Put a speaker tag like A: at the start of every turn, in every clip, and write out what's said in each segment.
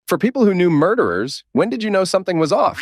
A: For people who knew murderers, when did you know something was off?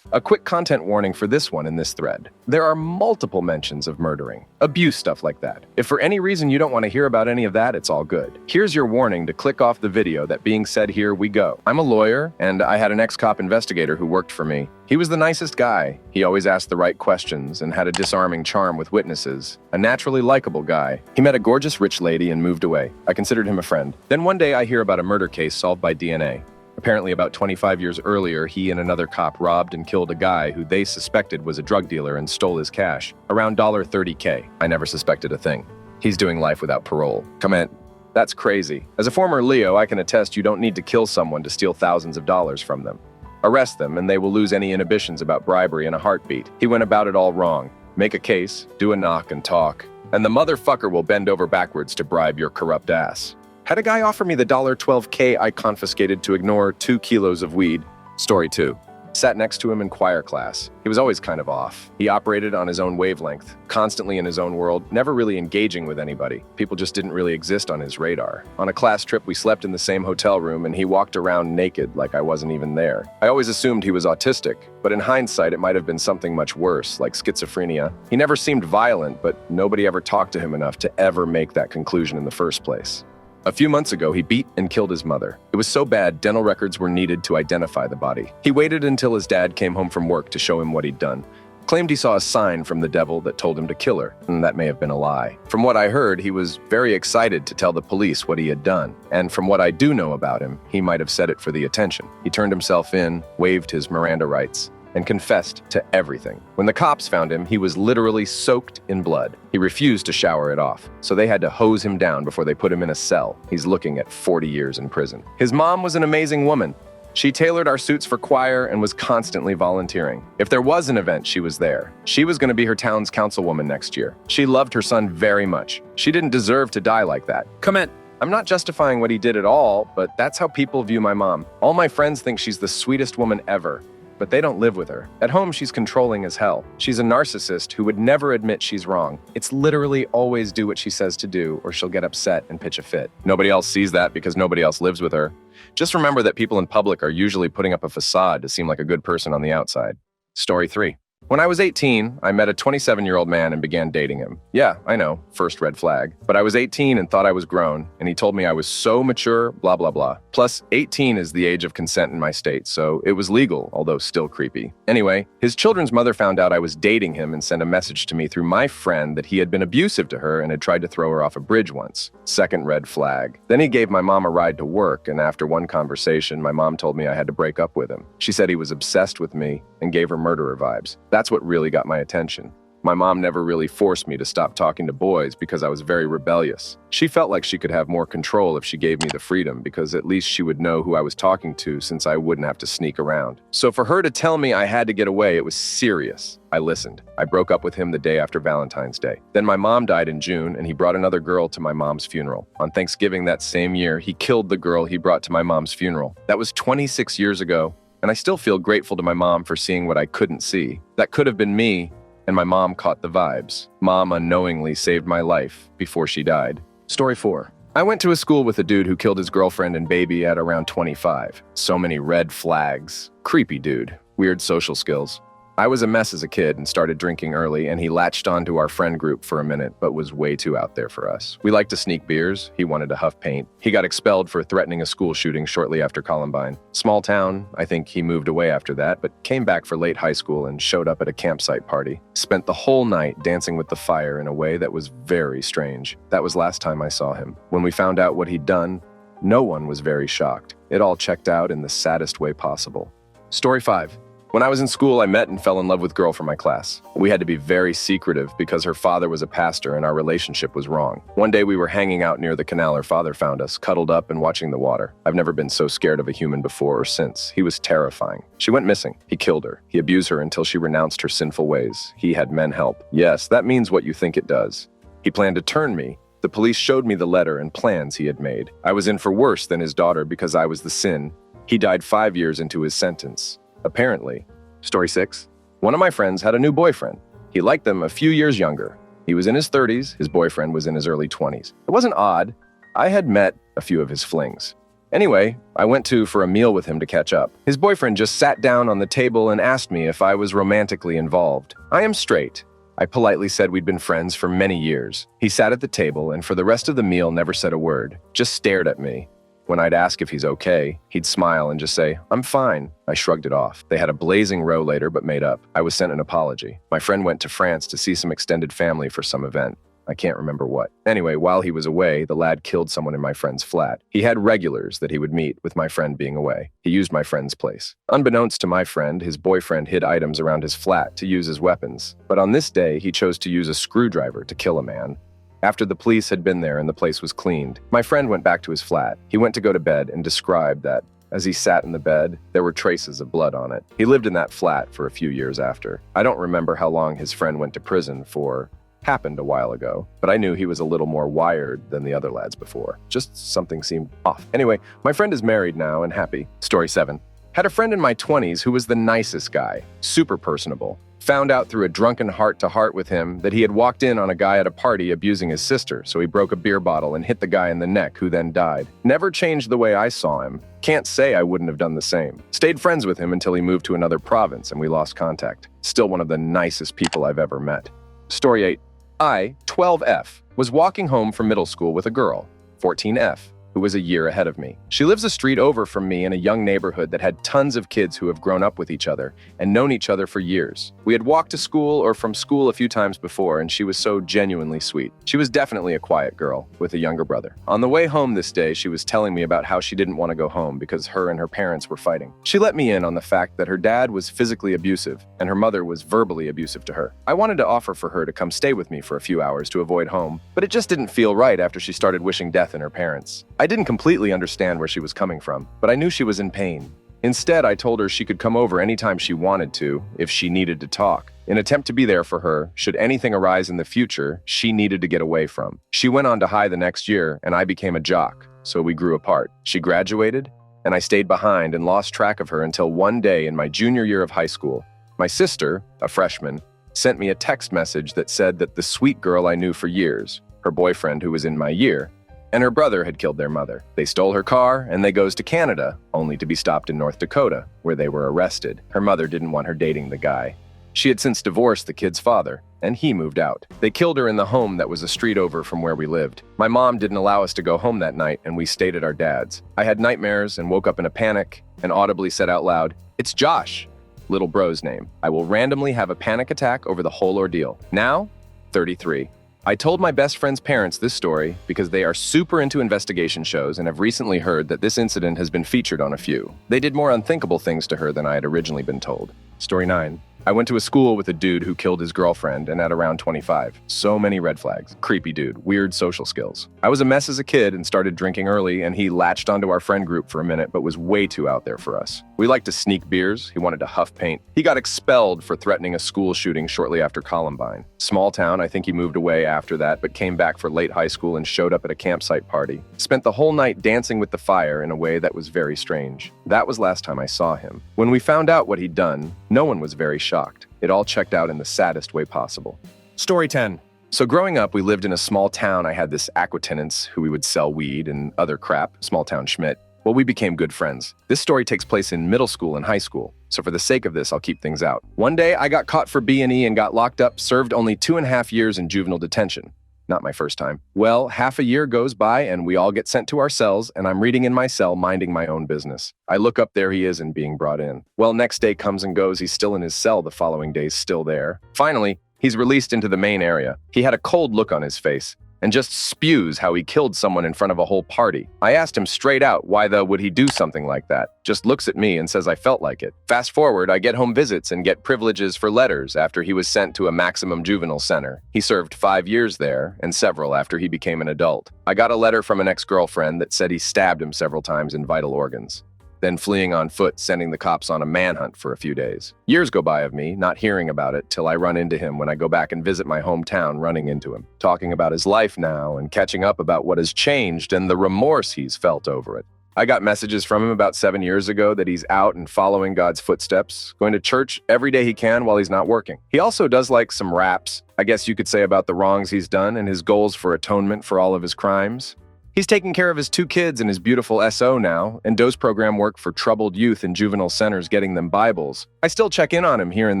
A: A quick content warning for this one in this thread. There are multiple mentions of murdering, abuse, stuff like that. If for any reason you don't want to hear about any of that, it's all good. Here's your warning to click off the video. That being said, here we go. I'm a lawyer, and I had an ex-cop investigator who worked for me. He was the nicest guy. He always asked the right questions and had a disarming charm with witnesses. A naturally likable guy. He met a gorgeous rich lady and moved away. I considered him a friend. Then one day I hear about a murder case solved by DNA. Apparently about 25 years earlier, he and another cop robbed and killed a guy who they suspected was a drug dealer and stole his cash. Around $30K. I never suspected a thing. He's doing life without parole. Comment, that's crazy. As a former Leo, I can attest you don't need to kill someone to steal thousands of dollars from them. Arrest them and they will lose any inhibitions about bribery in a heartbeat. He went about it all wrong. Make a case, do a knock and talk, and the motherfucker will bend over backwards to bribe your corrupt ass. Had a guy offer me the $12K I confiscated to ignore 2 kilos of weed. Story 2. Sat next to him in choir class. He was always kind of off. He operated on his own wavelength, constantly in his own world, never really engaging with anybody. People just didn't really exist on his radar. On a class trip, we slept in the same hotel room and he walked around naked like I wasn't even there. I always assumed he was autistic, but in hindsight, it might have been something much worse, like schizophrenia. He never seemed violent, but nobody ever talked to him enough to ever make that conclusion in the first place. A few months ago, he beat and killed his mother. It was so bad, dental records were needed to identify the body. He waited until his dad came home from work to show him what he'd done. Claimed he saw a sign from the devil that told him to kill her, and that may have been a lie. From what I heard, he was very excited to tell the police what he had done, and from what I do know about him, he might have said it for the attention. He turned himself in, waived his Miranda rights, and confessed to everything. When the cops found him, he was literally soaked in blood. He refused to shower it off, so they had to hose him down before they put him in a cell. He's looking at 40 years in prison. His mom was an amazing woman. She tailored our suits for choir and was constantly volunteering. If there was an event, she was there. She was going to be her town's councilwoman next year. She loved her son very much. She didn't deserve to die like that. Comment. I'm not justifying what he did at all, but that's how people view my mom. All my friends think she's the sweetest woman ever, but they don't live with her. At home, she's controlling as hell. She's a narcissist who would never admit she's wrong. It's literally always do what she says to do, or she'll get upset and pitch a fit. Nobody else sees that because nobody else lives with her. Just remember that people in public are usually putting up a facade to seem like a good person on the outside. Story 3. When I was 18, I met a 27-year-old man and began dating him. Yeah, I know, first red flag. But I was 18 and thought I was grown, and he told me I was so mature, blah, blah, blah. Plus, 18 is the age of consent in my state, so it was legal, although still creepy. Anyway, his children's mother found out I was dating him and sent a message to me through my friend that he had been abusive to her and had tried to throw her off a bridge once. Second red flag. Then he gave my mom a ride to work, and after one conversation, my mom told me I had to break up with him. She said he was obsessed with me and gave her murderer vibes. That's what really got my attention. My mom never really forced me to stop talking to boys because I was very rebellious. She felt like she could have more control if she gave me the freedom because at least she would know who I was talking to since I wouldn't have to sneak around. So for her to tell me I had to get away, it was serious. I listened. I broke up with him the day after Valentine's Day. Then my mom died in June and he brought another girl to my mom's funeral. On Thanksgiving that same year, he killed the girl he brought to my mom's funeral. That was 26 years ago, and I still feel grateful to my mom for seeing what I couldn't see. That could have been me, and my mom caught the vibes. Mom unknowingly saved my life before she died. Story 4. I went to a school with a dude who killed his girlfriend and baby at around 25. So many red flags. Creepy dude. Weird social skills. I was a mess as a kid and started drinking early, and he latched onto our friend group for a minute, but was way too out there for us. We liked to sneak beers. He wanted to huff paint. He got expelled for threatening a school shooting shortly after Columbine. Small town, I think he moved away after that, but came back for late high school and showed up at a campsite party. Spent the whole night dancing with the fire in a way that was very strange. That was last time I saw him. When we found out what he'd done, no one was very shocked. It all checked out in the saddest way possible. Story 5. When I was in school, I met and fell in love with a girl from my class. We had to be very secretive because her father was a pastor and our relationship was wrong. One day we were hanging out near the canal. Her father found us, cuddled up and watching the water. I've never been so scared of a human before or since. He was terrifying. She went missing. He killed her. He abused her until she renounced her sinful ways. He had men help. Yes, that means what you think it does. He planned to turn me. The police showed me the letter and plans he had made. I was in for worse than his daughter because I was the sin. He died 5 years into his sentence. Apparently. Story 6. One of my friends had a new boyfriend. He liked them a few years younger. He was in his 30s, his boyfriend was in his early 20s. It wasn't odd. I had met a few of his flings. Anyway, I went for a meal with him to catch up. His boyfriend just sat down on the table and asked me if I was romantically involved. I am straight. I politely said we'd been friends for many years. He sat at the table and for the rest of the meal never said a word, just stared at me. When I'd ask if he's okay, he'd smile and just say, "I'm fine." I shrugged it off. They had a blazing row later but made up. I was sent an apology. My friend went to France to see some extended family for some event. I can't remember what. Anyway, while he was away, the lad killed someone in my friend's flat. He had regulars that he would meet with my friend being away. He used my friend's place. Unbeknownst to my friend, his boyfriend hid items around his flat to use as weapons. But on this day, he chose to use a screwdriver to kill a man. After the police had been there and the place was cleaned, my friend went back to his flat. He went to go to bed and described that as he sat in the bed, there were traces of blood on it. He lived in that flat for a few years after. I don't remember how long his friend went to prison for. Happened a while ago, but I knew he was a little more wired than the other lads before. Just something seemed off. Anyway, my friend is married now and happy. Story 7. Had a friend in my 20s who was the nicest guy, super personable. Found out through a drunken heart-to-heart with him that he had walked in on a guy at a party abusing his sister, so he broke a beer bottle and hit the guy in the neck, who then died. Never changed the way I saw him. Can't say I wouldn't have done the same. Stayed friends with him until he moved to another province and we lost contact. Still one of the nicest people I've ever met. Story 8. I, 12F, was walking home from middle school with a girl, 14F, who was a year ahead of me. She lives a street over from me in a young neighborhood that had tons of kids who have grown up with each other and known each other for years. We had walked to school or from school a few times before, and she was so genuinely sweet. She was definitely a quiet girl with a younger brother. On the way home this day, she was telling me about how she didn't want to go home because her and her parents were fighting. She let me in on the fact that her dad was physically abusive and her mother was verbally abusive to her. I wanted to offer for her to come stay with me for a few hours to avoid home, but it just didn't feel right after she started wishing death in her parents. I didn't completely understand where she was coming from, but I knew she was in pain. Instead, I told her she could come over anytime she wanted to, if she needed to talk. In an attempt to be there for her, should anything arise in the future she needed to get away from. She went on to high the next year, and I became a jock, so we grew apart. She graduated, and I stayed behind and lost track of her until one day in my junior year of high school. My sister, a freshman, sent me a text message that said that the sweet girl I knew for years, her boyfriend who was in my year, and her brother had killed their mother. They stole her car, and they goes to Canada, only to be stopped in North Dakota, where they were arrested. Her mother didn't want her dating the guy. She had since divorced the kid's father, and he moved out. They killed her in the home that was a street over from where we lived. My mom didn't allow us to go home that night, and we stayed at our dad's. I had nightmares and woke up in a panic and audibly said out loud, "It's Josh," little bro's name. I will randomly have a panic attack over the whole ordeal. Now, 33. I told my best friend's parents this story because they are super into investigation shows and have recently heard that this incident has been featured on a few. They did more unthinkable things to her than I had originally been told. Story 9. I went to a school with a dude who killed his girlfriend and at around 25. So many red flags. Creepy dude. Weird social skills. I was a mess as a kid and started drinking early, and he latched onto our friend group for a minute but was way too out there for us. We liked to sneak beers. He wanted to huff paint. He got expelled for threatening a school shooting shortly after Columbine. Small town, I think he moved away after that but came back for late high school and showed up at a campsite party. Spent the whole night dancing with the fire in a way that was very strange. That was last time I saw him. When we found out what he'd done, no one was very shocked. It all checked out in the saddest way possible. Story 10. So growing up, we lived in a small town. I had this acquaintance who we would sell weed and other crap, small town Schmidt. Well, we became good friends. This story takes place in middle school and high school, so for the sake of this, I'll keep things out. One day, I got caught for B&E and got locked up, served only 2.5 years in juvenile detention. Not my first time. Well, half a year goes by and we all get sent to our cells, and I'm reading in my cell, minding my own business. I look up, there he is and being brought in. Well, next day comes and goes, he's still in his cell, the following day's still there. Finally, he's released into the main area. He had a cold look on his face and just spews how he killed someone in front of a whole party. I asked him straight out, why would he do something like that? Just looks at me and says I felt like it. Fast forward, I get home visits and get privileges for letters after he was sent to a maximum juvenile center. He served 5 years there and several after he became an adult. I got a letter from an ex-girlfriend that said he stabbed him several times in vital organs. Then fleeing on foot, sending the cops on a manhunt for a few days. Years go by of me, not hearing about it, till I run into him when I go back and visit my hometown, running into him, talking about his life now and catching up about what has changed and the remorse he's felt over it. I got messages from him about 7 years ago that he's out and following God's footsteps, going to church every day he can while he's not working. He also does like some raps, I guess you could say, about the wrongs he's done and his goals for atonement for all of his crimes. He's taking care of his 2 kids and his beautiful SO now, and does program work for troubled youth in juvenile centers getting them Bibles. I still check in on him here and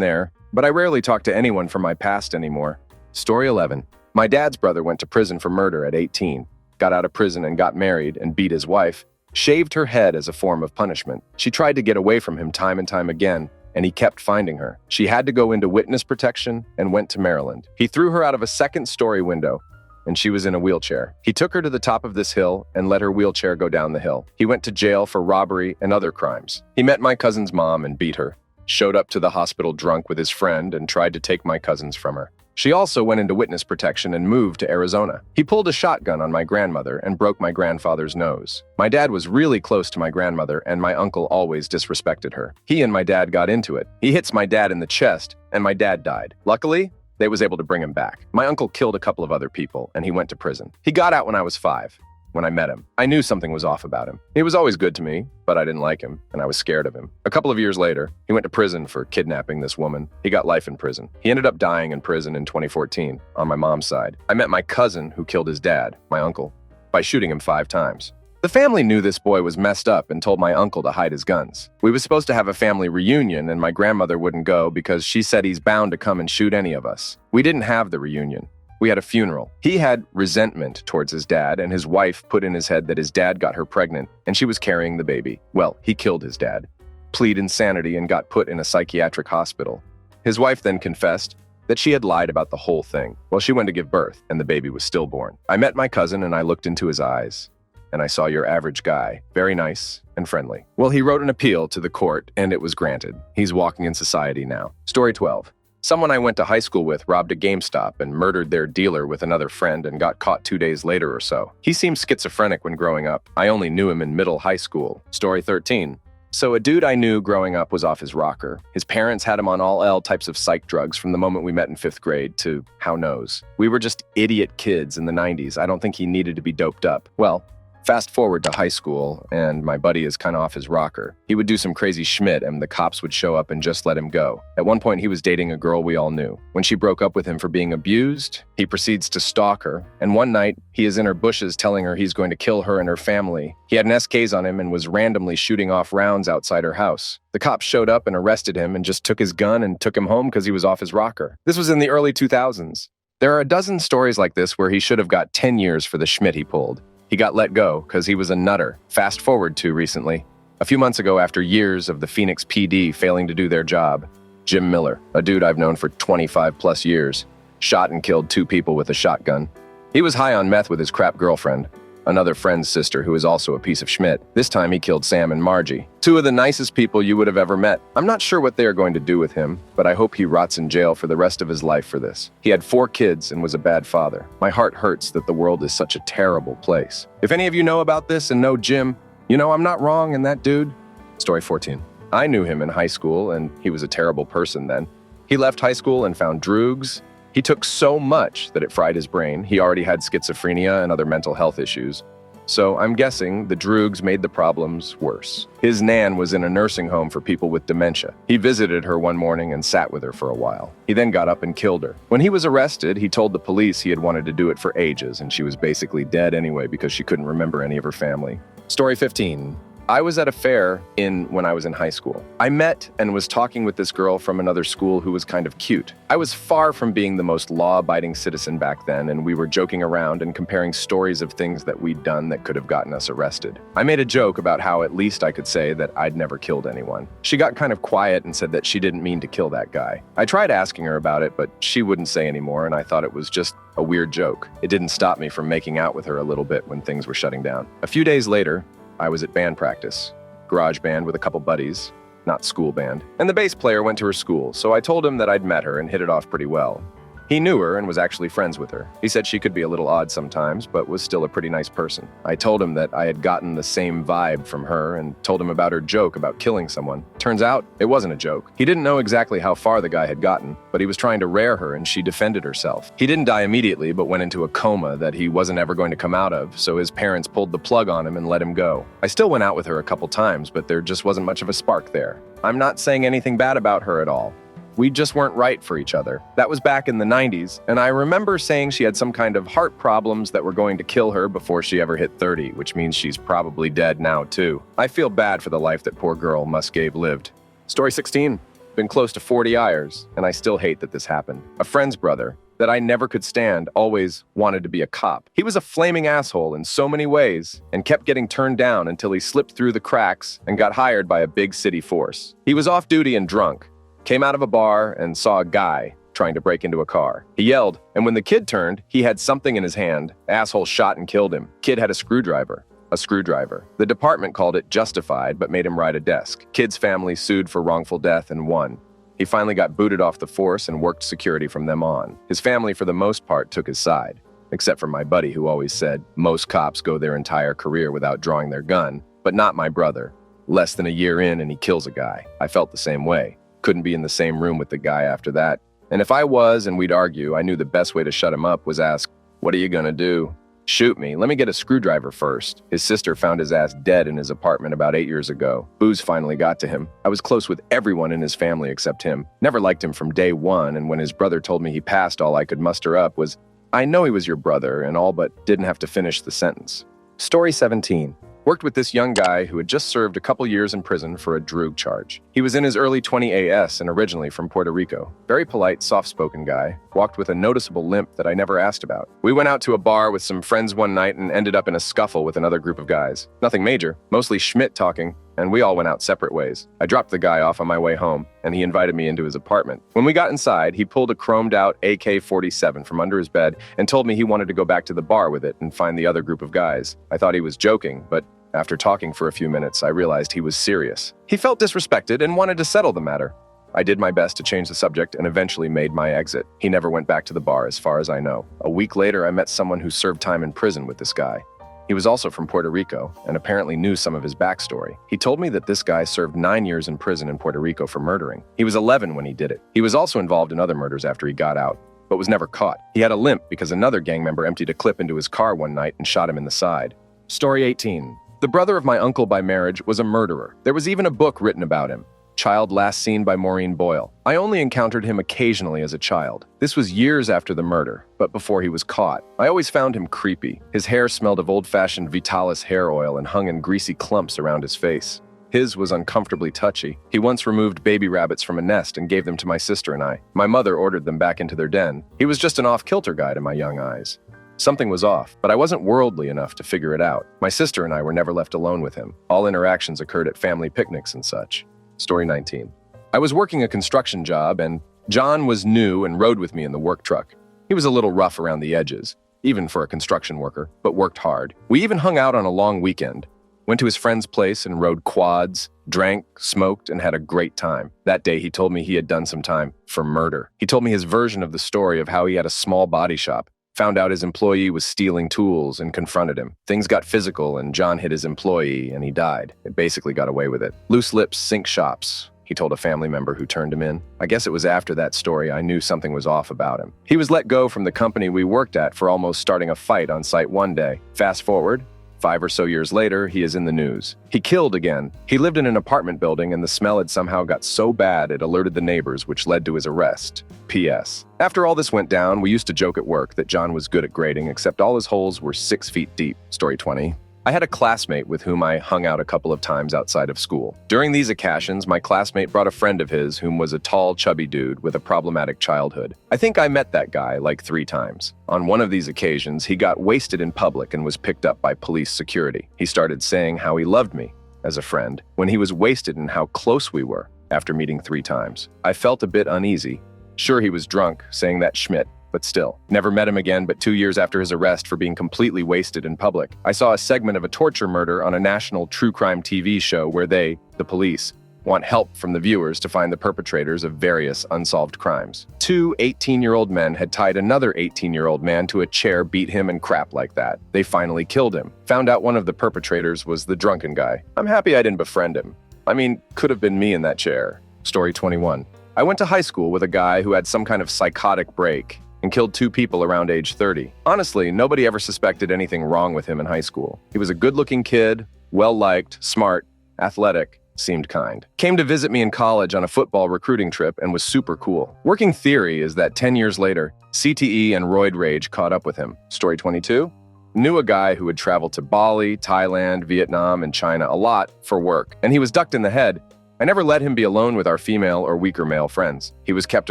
A: there, but I rarely talk to anyone from my past anymore. Story 11. My dad's brother went to prison for murder at 18, got out of prison and got married and beat his wife, shaved her head as a form of punishment. She tried to get away from him time and time again, and he kept finding her. She had to go into witness protection and went to Maryland. He threw her out of a 2nd-story window, and she was in a wheelchair. He took her to the top of this hill and let her wheelchair go down the hill. He went to jail for robbery and other crimes. He met my cousin's mom and beat her, showed up to the hospital drunk with his friend and tried to take my cousins from her. She also went into witness protection and moved to Arizona. He pulled a shotgun on my grandmother and broke my grandfather's nose. My dad was really close to my grandmother, and my uncle always disrespected her. He and my dad got into it. He hits my dad in the chest, and my dad died. Luckily, they was able to bring him back. My uncle killed a couple of other people, and he went to prison. He got out when I was 5. When I met him, I knew something was off about him. He was always good to me, but I didn't like him, and I was scared of him. A couple of years later, he went to prison for kidnapping this woman. He got life in prison. He ended up dying in prison in 2014 on my mom's side. I met my cousin who killed his dad, my uncle, by shooting him 5 times. The family knew this boy was messed up and told my uncle to hide his guns. We were supposed to have a family reunion, and my grandmother wouldn't go because she said he's bound to come and shoot any of us. We didn't have the reunion. We had a funeral. He had resentment towards his dad, and his wife put in his head that his dad got her pregnant and she was carrying the baby. Well, he killed his dad, pleaded insanity, and got put in a psychiatric hospital. His wife then confessed that she had lied about the whole thing. Well, she went to give birth, and the baby was stillborn. I met my cousin, and I looked into his eyes, and I saw your average guy, very nice and friendly. Well, he wrote an appeal to the court, and it was granted. He's walking in society now. Story 12. Someone I went to high school with robbed a GameStop and murdered their dealer with another friend and got caught 2 days later or so. He seemed schizophrenic when growing up. I only knew him in middle high school. Story 13. So a dude I knew growing up was off his rocker. His parents had him on all L types of psych drugs from the moment we met in 5th grade to how knows. We were just idiot kids in the 90s. I don't think he needed to be doped up. Well, fast forward to high school, and my buddy is kind of off his rocker. He would do some crazy schmidt, and the cops would show up and just let him go. At one point, he was dating a girl we all knew. When she broke up with him for being abused, he proceeds to stalk her, and one night, he is in her bushes telling her he's going to kill her and her family. He had an SKs on him and was randomly shooting off rounds outside her house. The cops showed up and arrested him and just took his gun and took him home because he was off his rocker. This was in the early 2000s. There are a dozen stories like this where he should have got 10 years for the schmidt he pulled. He got let go because he was a nutter. Fast forward to recently. A few months ago, after years of the Phoenix PD failing to do their job, Jim Miller, a dude I've known for 25 plus years, shot and killed 2 people with a shotgun. He was high on meth with his crap girlfriend, another friend's sister who is also a piece of schmidt. This time he killed Sam and Margie, 2 of the nicest people you would have ever met. I'm not sure what they are going to do with him, but I hope he rots in jail for the rest of his life for this. He had 4 kids and was a bad father. My heart hurts that the world is such a terrible place. If any of you know about this and know Jim, you know I'm not wrong in that dude. Story 14. I knew him in high school, and he was a terrible person then. He left high school and found drugs. He took so much that it fried his brain. He already had schizophrenia and other mental health issues. So I'm guessing the drugs made the problems worse. His nan was in a nursing home for people with dementia. He visited her one morning and sat with her for a while. He then got up and killed her. When he was arrested, he told the police he had wanted to do it for ages, and she was basically dead anyway because she couldn't remember any of her family. Story 15. I was at a fair when I was in high school. I met and was talking with this girl from another school who was kind of cute. I was far from being the most law-abiding citizen back then, and we were joking around and comparing stories of things that we'd done that could have gotten us arrested. I made a joke about how at least I could say that I'd never killed anyone. She got kind of quiet and said that she didn't mean to kill that guy. I tried asking her about it, but she wouldn't say anymore, and I thought it was just a weird joke. It didn't stop me from making out with her a little bit when things were shutting down. A few days later, I was at band practice, garage band with a couple buddies, not school band, and the bass player went to her school, so I told him that I'd met her and hit it off pretty well. He knew her and was actually friends with her. He said she could be a little odd sometimes, but was still a pretty nice person. I told him that I had gotten the same vibe from her and told him about her joke about killing someone. Turns out, it wasn't a joke. He didn't know exactly how far the guy had gotten, but he was trying to rear her and she defended herself. He didn't die immediately, but went into a coma that he wasn't ever going to come out of, so his parents pulled the plug on him and let him go. I still went out with her a couple times, but there just wasn't much of a spark there. I'm not saying anything bad about her at all. We just weren't right for each other. That was back in the 90s, and I remember saying she had some kind of heart problems that were going to kill her before she ever hit 30, which means she's probably dead now too. I feel bad for the life that poor girl Musgrave lived. Story 16. Been close to 40 years, and I still hate that this happened. A friend's brother that I never could stand always wanted to be a cop. He was a flaming asshole in so many ways and kept getting turned down until he slipped through the cracks and got hired by a big city force. He was off duty and drunk, came out of a bar and saw a guy trying to break into a car. He yelled, and when the kid turned, he had something in his hand. Asshole shot and killed him. Kid had a screwdriver. The department called it justified, but made him ride a desk. Kid's family sued for wrongful death and won. He finally got booted off the force and worked security from them on. His family, for the most part, took his side, except for my buddy who always said, most cops go their entire career without drawing their gun, but not my brother. Less than a year in and he kills a guy. I felt the same way. Couldn't be in the same room with the guy after that. And if I was and we'd argue, I knew the best way to shut him up was ask, what are you gonna do? Shoot me. Let me get a screwdriver first. His sister found his ass dead in his apartment about 8 years ago. Booze finally got to him. I was close with everyone in his family except him. Never liked him from day one, and when his brother told me he passed, all I could muster up was, I know he was your brother, and all but didn't have to finish the sentence. Story 17. Worked with this young guy who had just served a couple years in prison for a drug charge. He was in his early 20 AS and originally from Puerto Rico. Very polite, soft-spoken guy. Walked with a noticeable limp that I never asked about. We went out to a bar with some friends one night and ended up in a scuffle with another group of guys. Nothing major, mostly Schmidt talking, and we all went out separate ways. I dropped the guy off on my way home, and he invited me into his apartment. When we got inside, he pulled a chromed-out AK-47 from under his bed and told me he wanted to go back to the bar with it and find the other group of guys. I thought he was joking, but after talking for a few minutes, I realized he was serious. He felt disrespected and wanted to settle the matter. I did my best to change the subject and eventually made my exit. He never went back to the bar as far as I know. A week later, I met someone who served time in prison with this guy. He was also from Puerto Rico and apparently knew some of his backstory. He told me that this guy served 9 years in prison in Puerto Rico for murdering. He was 11 when he did it. He was also involved in other murders after he got out, but was never caught. He had a limp because another gang member emptied a clip into his car one night and shot him in the side. Story 18. The brother of my uncle by marriage was a murderer. There was even a book written about him, Child Last Seen by Maureen Boyle. I only encountered him occasionally as a child. This was years after the murder, but before he was caught. I always found him creepy. His hair smelled of old-fashioned Vitalis hair oil and hung in greasy clumps around his face. His was uncomfortably touchy. He once removed baby rabbits from a nest and gave them to my sister and I. My mother ordered them back into their den. He was just an off-kilter guy to my young eyes. Something was off, but I wasn't worldly enough to figure it out. My sister and I were never left alone with him. All interactions occurred at family picnics and such. Story 19. I was working a construction job, and John was new and rode with me in the work truck. He was a little rough around the edges, even for a construction worker, but worked hard. We even hung out on a long weekend. Went to his friend's place and rode quads, drank, smoked, and had a great time. That day, he told me he had done some time for murder. He told me his version of the story of how he had a small body shop. Found out his employee was stealing tools and confronted him. Things got physical and John hit his employee and he died. It basically got away with it. Loose lips sink shops, he told a family member who turned him in. I guess it was after that story I knew something was off about him. He was let go from the company we worked at for almost starting a fight on site one day. Fast forward, 5 or so years later, he is in the news. He killed again. He lived in an apartment building and the smell had somehow got so bad it alerted the neighbors, which led to his arrest. P.S. After all this went down, we used to joke at work that John was good at grading, except all his holes were 6 feet deep. Story 20. I had a classmate with whom I hung out a couple of times outside of school. During these occasions, my classmate brought a friend of his whom was a tall, chubby dude with a problematic childhood. I think I met that guy like 3 times. On one of these occasions, he got wasted in public and was picked up by police security. He started saying how he loved me as a friend when he was wasted and how close we were after meeting 3 times. I felt a bit uneasy. Sure, he was drunk, saying that Schmidt, but still. Never met him again but 2 years after his arrest for being completely wasted in public. I saw a segment of a torture murder on a national true crime TV show where they, the police, want help from the viewers to find the perpetrators of various unsolved crimes. 2 18-year-old men had tied another 18-year-old man to a chair, beat him, and crap like that. They finally killed him. Found out one of the perpetrators was the drunken guy. I'm happy I didn't befriend him. I mean, could have been me in that chair. Story 21. I went to high school with a guy who had some kind of psychotic break and killed 2 people around age 30. Honestly, nobody ever suspected anything wrong with him in high school. He was a good-looking kid, well-liked, smart, athletic, seemed kind. Came to visit me in college on a football recruiting trip and was super cool. Working theory is that 10 years later, CTE and roid rage caught up with him. Story 22. Knew a guy who had traveled to Bali, Thailand, Vietnam, and China a lot for work, and he was ducked in the head. I never let him be alone with our female or weaker male friends. He was kept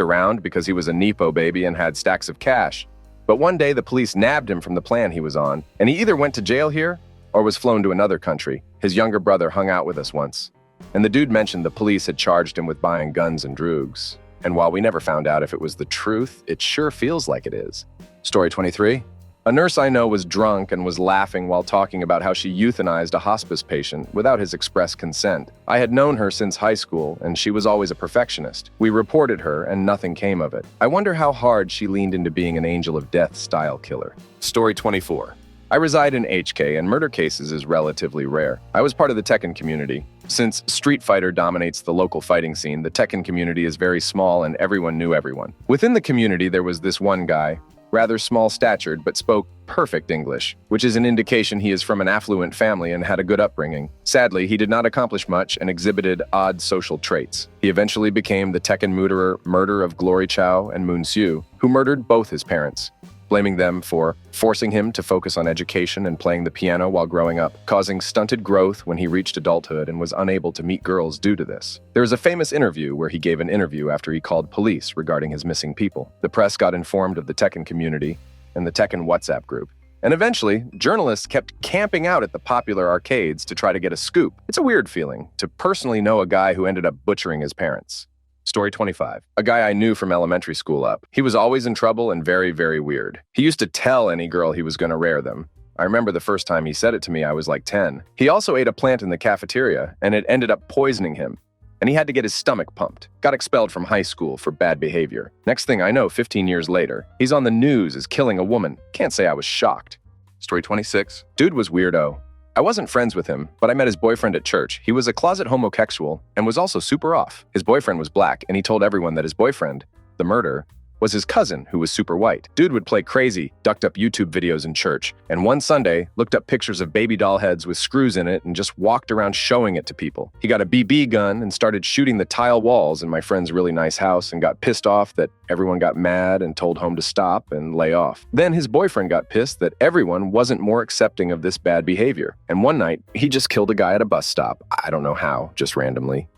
A: around because he was a Nepo baby and had stacks of cash. But one day the police nabbed him from the plan he was on, and he either went to jail here or was flown to another country. His younger brother hung out with us once, and the dude mentioned the police had charged him with buying guns and drugs. And while we never found out if it was the truth, it sure feels like it is. Story 23. A nurse I know was drunk and was laughing while talking about how she euthanized a hospice patient without his express consent. I had known her since high school, and she was always a perfectionist. We reported her, and nothing came of it. I wonder how hard she leaned into being an angel of death-style killer. Story 24. I reside in HK, and murder cases is relatively rare. I was part of the Tekken community. Since Street Fighter dominates the local fighting scene, the Tekken community is very small and everyone knew everyone. Within the community, there was this one guy, rather small-statured, but spoke perfect English, which is an indication he is from an affluent family and had a good upbringing. Sadly, he did not accomplish much and exhibited odd social traits. He eventually became the Tekken murderer of Glory Chow and Moon Siu, who murdered both his parents, blaming them for forcing him to focus on education and playing the piano while growing up, causing stunted growth when he reached adulthood and was unable to meet girls due to this. There is a famous interview where he gave an interview after he called police regarding his missing people. The press got informed of the Tekken community and the Tekken WhatsApp group. And eventually, journalists kept camping out at the popular arcades to try to get a scoop. It's a weird feeling to personally know a guy who ended up butchering his parents. Story 25. A guy I knew from elementary school up. He was always in trouble and very, very weird. He used to tell any girl he was going to rear them. I remember the first time he said it to me, I was like 10. He also ate a plant in the cafeteria, and it ended up poisoning him. And he had to get his stomach pumped. Got expelled from high school for bad behavior. Next thing I know, 15 years later, he's on the news as killing a woman. Can't say I was shocked. Story 26. Dude was weirdo. I wasn't friends with him, but I met his boyfriend at church. He was a closet homosexual and was also super off. His boyfriend was black, and he told everyone that his boyfriend, the murderer, was his cousin who was super white. Dude would play crazy, ducked up YouTube videos in church, and one Sunday looked up pictures of baby doll heads with screws in it and just walked around showing it to people. He got a BB gun and started shooting the tile walls in my friend's really nice house and got pissed off that everyone got mad and told home to stop and lay off. Then his boyfriend got pissed that everyone wasn't more accepting of this bad behavior. And one night, he just killed a guy at a bus stop. I don't know how, just randomly.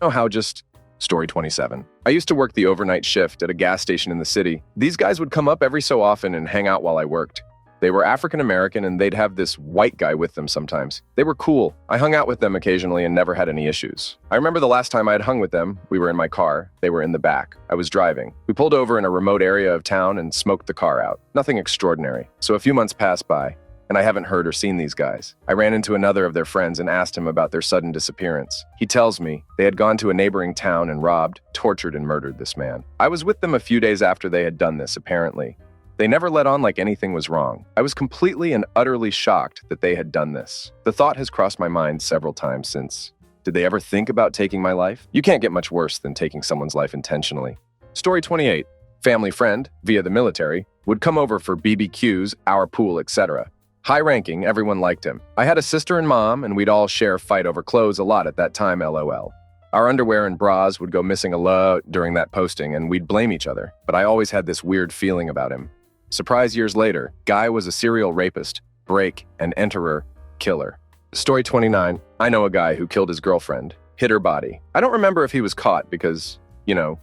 A: Story 27. I used to work the overnight shift at a gas station in the city. These guys would come up every so often and hang out while I worked. They were African American and they'd have this white guy with them sometimes. They were cool. I hung out with them occasionally and never had any issues. I remember the last time I had hung with them, we were in my car. They were in the back. I was driving. We pulled over in a remote area of town and smoked the car out. Nothing extraordinary. So a few months passed by, and I haven't heard or seen these guys. I ran into another of their friends and asked him about their sudden disappearance. He tells me they had gone to a neighboring town and robbed, tortured, and murdered this man. I was with them a few days after they had done this, apparently. They never let on like anything was wrong. I was completely and utterly shocked that they had done this. The thought has crossed my mind several times since. Did they ever think about taking my life? You can't get much worse than taking someone's life intentionally. Story 28. Family friend, via the military, would come over for BBQs, our pool, etc. High-ranking, everyone liked him. I had a sister and mom, and we'd all share fight over clothes a lot at that time, LOL. Our underwear and bras would go missing a lot during that posting, and we'd blame each other. But I always had this weird feeling about him. Surprise years later, guy was a serial rapist, break, and enterer, killer. Story 29. I know a guy who killed his girlfriend, hid her body. I don't remember if he was caught because,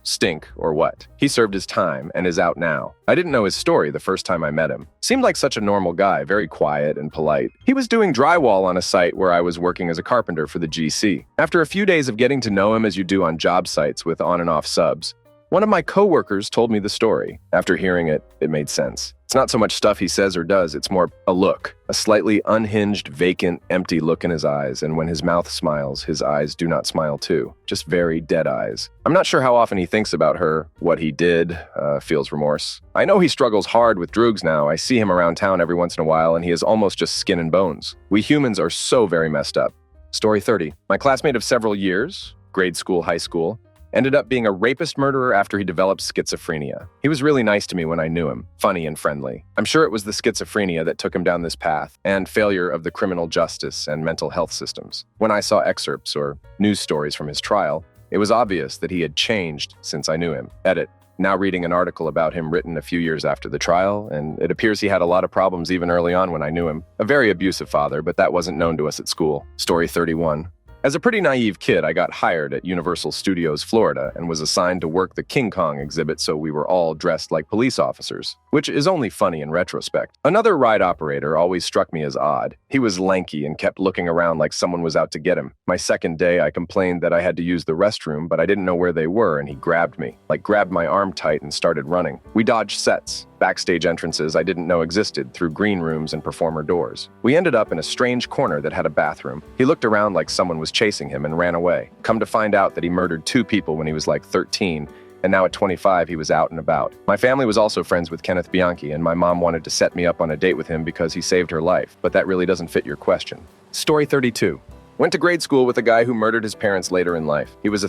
A: stink or what. He served his time and is out now. I didn't know his story the first time I met him. Seemed like such a normal guy, very quiet and polite. He was doing drywall on a site where I was working as a carpenter for the GC. After a few days of getting to know him as you do on job sites with on and off subs, one of my coworkers told me the story. After hearing it, it made sense. It's not so much stuff he says or does, it's more a look. A slightly unhinged, vacant, empty look in his eyes, and when his mouth smiles, his eyes do not smile too. Just very dead eyes. I'm not sure how often he thinks about her, what he did, feels remorse. I know he struggles hard with drugs now. I see him around town every once in a while, and he is almost just skin and bones. We humans are so very messed up. Story 30. My classmate of several years, grade school, high school, Ended up being a rapist murderer after he developed schizophrenia. He was really nice to me when I knew him, funny and friendly. I'm sure it was the schizophrenia that took him down this path, and failure of the criminal justice and mental health systems. When I saw excerpts or news stories from his trial, it was obvious that he had changed since I knew him. Edit. Now reading an article about him written a few years after the trial, and it appears he had a lot of problems even early on when I knew him. A very abusive father, but that wasn't known to us at school. Story 31. As a pretty naive kid, I got hired at Universal Studios, Florida, and was assigned to work the King Kong exhibit, so we were all dressed like police officers, which is only funny in retrospect. Another ride operator always struck me as odd. He was lanky and kept looking around like someone was out to get him. My second day, I complained that I had to use the restroom, but I didn't know where they were, and he grabbed me, grabbed my arm tight and started running. We dodged sets, backstage entrances I didn't know existed through green rooms and performer doors. We ended up in a strange corner that had a bathroom. He looked around like someone was chasing him and ran away. Come to find out that he murdered 2 people when he was like 13, and now at 25 he was out and about. My family was also friends with Kenneth Bianchi, and my mom wanted to set me up on a date with him because he saved her life, but that really doesn't fit your question. Story 32. Went to grade school with a guy who murdered his parents later in life. He was